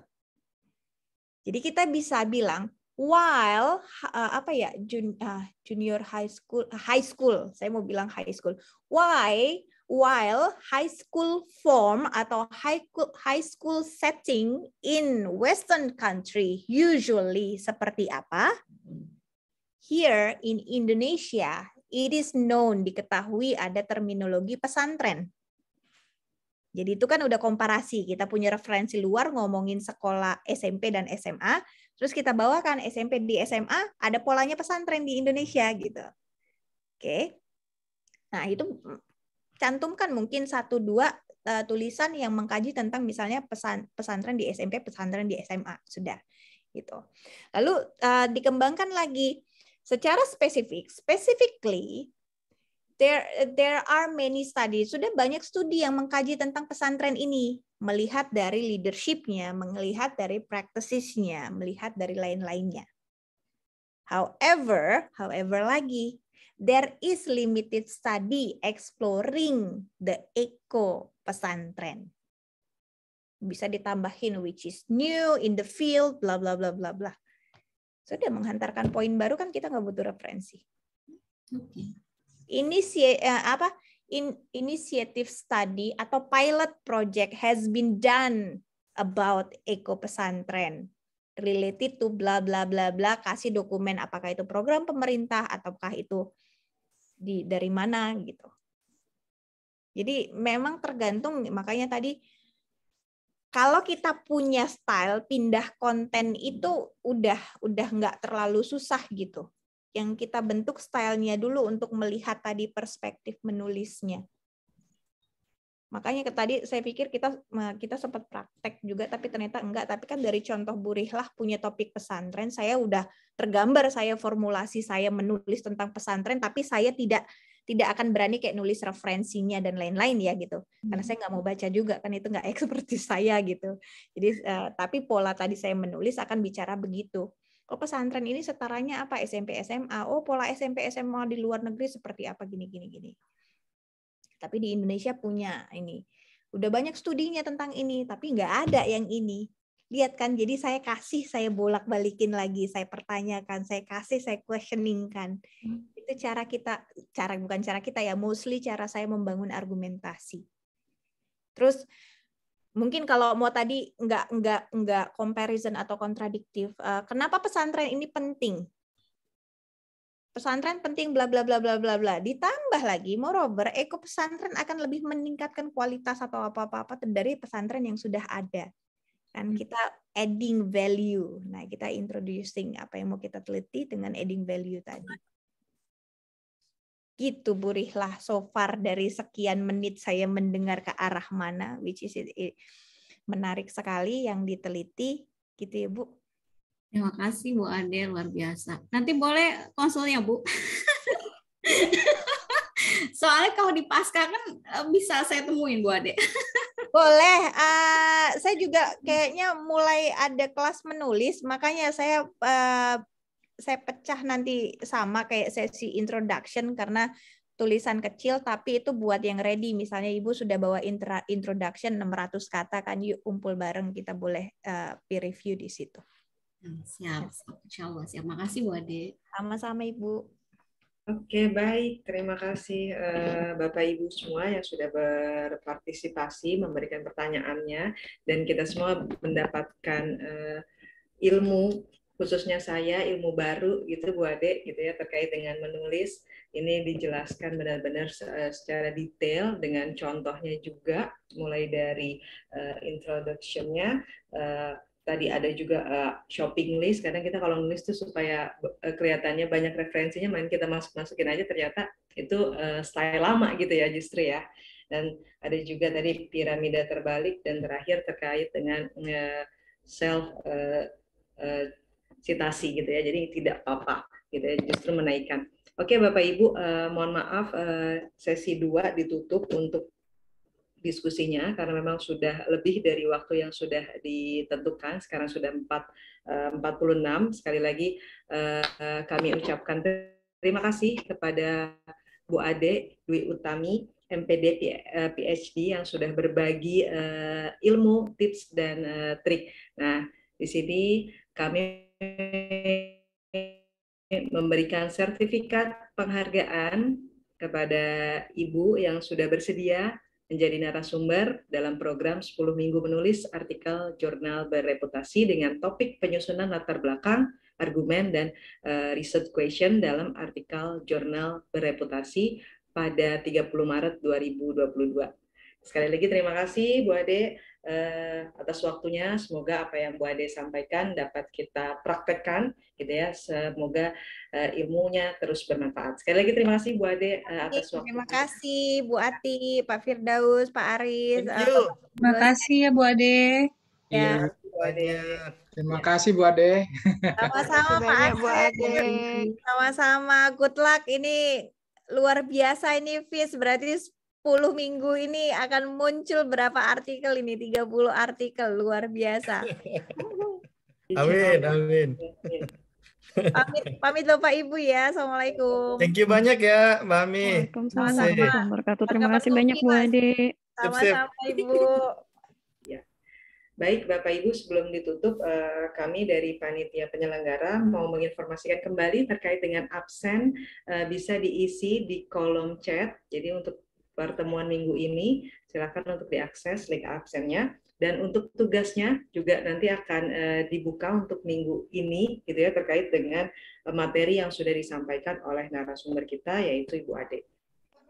Jadi kita bisa bilang while junior high school, saya mau bilang high school. While high school form atau high school setting in Western country usually seperti apa? Here in Indonesia, it is known, diketahui ada terminologi pesantren. Jadi itu kan udah komparasi, kita punya referensi luar ngomongin sekolah SMP dan SMA, terus kita bawakan SMP di SMA, ada polanya pesantren di Indonesia gitu. Oke. Nah itu cantumkan mungkin 1-2 tulisan yang mengkaji tentang misalnya pesantren di SMP, pesantren di SMA, sudah. Gitu. Lalu dikembangkan lagi. Secara specifically, there are many studies. Sudah banyak studi yang mengkaji tentang pesantren ini, melihat dari leadership-nya, melihat dari practices-nya, melihat dari lain-lainnya. However lagi, there is limited study exploring the eco pesantren. Bisa ditambahin which is new in the field, bla bla bla bla bla. Sudah menghantarkan poin baru kan kita nggak butuh referensi. Initiative study atau pilot project has been done about eco pesantren related to bla bla bla bla, kasih dokumen apakah itu program pemerintah ataukah itu dari mana gitu. Jadi memang tergantung, makanya tadi kalau kita punya style, pindah konten itu udah nggak terlalu susah gitu. Yang kita bentuk stylenya dulu untuk melihat tadi perspektif menulisnya. Makanya tadi saya pikir kita sempat praktek juga, tapi ternyata enggak. Tapi kan dari contoh Bu Rihlah punya topik pesantren, saya udah tergambar saya formulasi saya menulis tentang pesantren, tapi saya tidak akan berani kayak nulis referensinya dan lain-lain ya gitu, karena saya nggak mau baca juga kan, itu nggak expertise saya gitu. Jadi tapi pola tadi saya menulis akan bicara begitu. Oh pesantren ini setaranya apa SMP SMA? Oh pola SMP SMA di luar negeri seperti apa gini. Tapi di Indonesia punya ini, udah banyak studinya tentang ini, tapi nggak ada yang ini. Lihat kan, jadi saya bolak-balikin lagi, saya pertanyakan, saya questioning kan. Itu bukan cara kita ya, mostly cara saya membangun argumentasi. Terus mungkin kalau mau tadi nggak comparison atau kontradiktif, kenapa pesantren ini penting? Pesantren penting bla bla bla bla bla bla. Ditambah lagi, moreover, eco pesantren akan lebih meningkatkan kualitas atau apa-apa dari pesantren yang sudah ada. Kan kita adding value. Nah, kita introducing apa yang mau kita teliti dengan adding value tadi. Gitu Bu Rihlah, so far dari sekian menit saya mendengar ke arah mana, which is menarik sekali yang diteliti, gitu ya Bu. Terima kasih Bu Ade, luar biasa. Nanti boleh konsulnya Bu. Soalnya kalau di Pasca kan bisa saya temuin Bu Ade. Boleh. Saya juga kayaknya mulai ada kelas menulis, makanya saya pecah nanti sama kayak sesi introduction karena tulisan kecil, tapi itu buat yang ready. Misalnya Ibu sudah bawa introduction 600 kata kan, yuk kumpul bareng, kita boleh peer review di situ. Siap, insya Allah siap. Makasih Bu Ade. Sama-sama Ibu. Oke, baik. Terima kasih Bapak Ibu semua yang sudah berpartisipasi, memberikan pertanyaannya, dan kita semua mendapatkan ilmu, khususnya saya, ilmu baru gitu Bu Ade, gitu ya, terkait dengan menulis. Ini dijelaskan benar-benar secara detail dengan contohnya juga, mulai dari introduction-nya, tadi ada juga shopping list. Kadang kita kalau nulis tuh supaya kelihatannya banyak referensinya, main kita masukin aja, ternyata itu style lama gitu ya justru ya. Dan ada juga tadi piramida terbalik, dan terakhir terkait dengan self citasi gitu ya. Jadi tidak apa-apa gitu ya, justru menaikkan. Oke Bapak Ibu, mohon maaf sesi 2 ditutup untuk diskusinya karena memang sudah lebih dari waktu yang sudah ditentukan. Sekarang sudah 4:46. Sekali lagi kami ucapkan terima kasih kepada Bu Ade Dwi Utami, MPD PhD, yang sudah berbagi ilmu, tips dan trik. Nah, di sini kami memberikan sertifikat penghargaan kepada Ibu yang sudah bersedia menjadi narasumber dalam program 10 minggu menulis artikel jurnal berreputasi dengan topik penyusunan latar belakang, argumen, dan research question dalam artikel jurnal berreputasi pada 30 Maret 2022. Sekali lagi terima kasih Bu Ade atas waktunya. Semoga apa yang Bu Ade sampaikan dapat kita praktekkan gitu ya. Semoga ilmunya terus bermanfaat. Sekali lagi terima kasih Bu Ade atas waktunya. Terima kasih Bu Ati, Pak Firdaus, Pak Aris. Terima kasih ya Bu Ade. Ya. Terima kasih Bu Ade. Sama-sama Pak Ade. Sama-sama. Good luck. Ini luar biasa ini Fis. Berarti 10 minggu ini akan muncul berapa artikel ini? 30 artikel. Luar biasa. Amin, amin. Pamit Bapak Ibu ya. Assalamualaikum. Thank you banyak ya Mbak Ami. Waalaikumsalam. Terima kasih banyak Bu Ade. Sama-sama Ibu. Ya. Baik Bapak Ibu, sebelum ditutup kami dari panitia penyelenggara mau menginformasikan kembali terkait dengan absen, bisa diisi di kolom chat. Jadi untuk pertemuan minggu ini silakan untuk diakses link absennya. Dan untuk tugasnya juga nanti akan dibuka untuk minggu ini gitu ya, terkait dengan materi yang sudah disampaikan oleh narasumber kita yaitu Ibu Ade.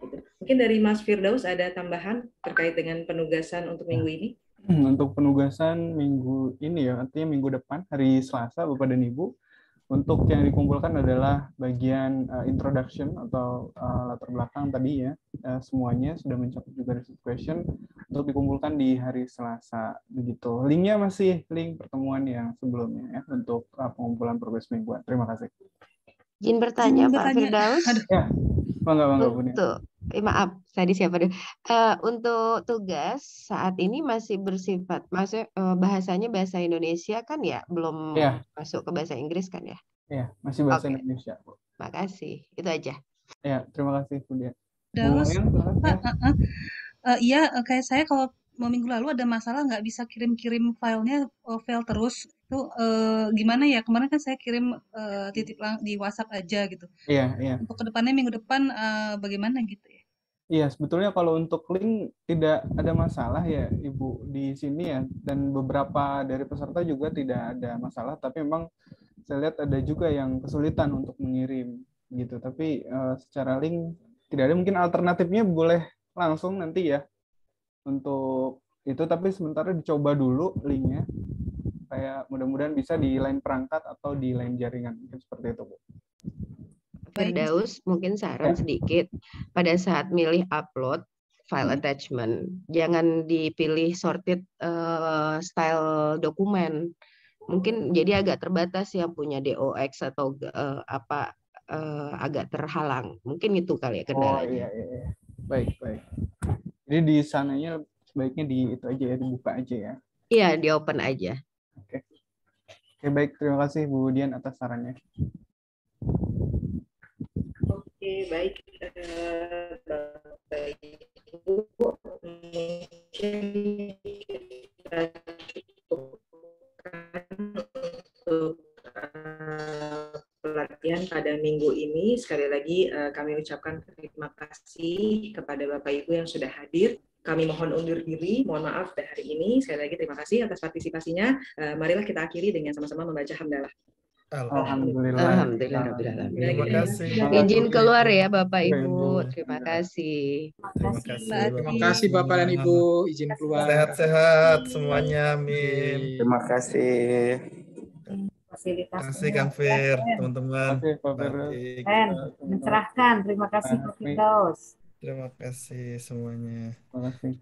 Gitu. Mungkin dari Mas Firdaus ada tambahan terkait dengan penugasan untuk minggu ini? Untuk penugasan minggu ini ya, artinya minggu depan hari Selasa Bapak dan Ibu, untuk yang dikumpulkan adalah bagian introduction atau latar belakang tadi ya, semuanya sudah mencakup juga research question untuk dikumpulkan di hari Selasa begitu. Linknya masih link pertemuan yang sebelumnya ya untuk pengumpulan progres mingguan. Terima kasih. Izin bertanya Pak Firdaus. Ya, bangga Bunda. Maaf, tadi siapa deh? Untuk tugas saat ini masih bersifat, maksudnya bahasanya bahasa Indonesia kan ya, belum masuk ke bahasa Inggris kan ya? Iya, masih bahasa Indonesia. Makasih, itu aja. Ya, terima kasih Bunda. Iya, kayak saya kalau minggu lalu ada masalah nggak bisa kirim filenya, file terus. Itu gimana ya? Kemarin kan saya kirim titip di WhatsApp aja gitu. Iya. Untuk kedepannya minggu depan bagaimana gitu ya? Iya, sebetulnya kalau untuk link tidak ada masalah ya Ibu di sini ya, dan beberapa dari peserta juga tidak ada masalah, tapi memang saya lihat ada juga yang kesulitan untuk mengirim gitu. Tapi secara link tidak ada, mungkin alternatifnya boleh langsung nanti ya untuk itu, tapi sementara dicoba dulu linknya, kayak mudah-mudahan bisa di line perangkat atau di line jaringan, mungkin seperti itu Bu. Firdaus, mungkin saran sedikit, pada saat milih upload file attachment, jangan dipilih sorted style dokumen. Mungkin jadi agak terbatas yang punya DOX atau agak terhalang. Mungkin itu kali ya kendalanya. Oh iya. Baik. Jadi di sananya sebaiknya di itu aja ya, dibuka aja ya. Iya, di open aja. Oke, baik, terima kasih Bu Dian atas sarannya. Oke, baik Bapak Ibu, mungkin kita cukupkan untuk pelatihan pada minggu ini. Sekali lagi kami ucapkan terima kasih kepada Bapak Ibu yang sudah hadir. Kami mohon undur diri, mohon maaf hari ini. Sekali lagi terima kasih atas partisipasinya. Marilah kita akhiri dengan sama-sama membaca hamdalah. Alhamdulillah. Terima kasih. Izin keluar ya Bapak Ibu. Terima kasih. Terima kasih Bapak dan Ibu. Izin keluar. Sehat-sehat semuanya. Amin. Terima kasih. Terima kasih Kang Fir, teman-teman. Mencerahkan. Terima kasih Pak Firdaus. Terima kasih semuanya. Terima kasih.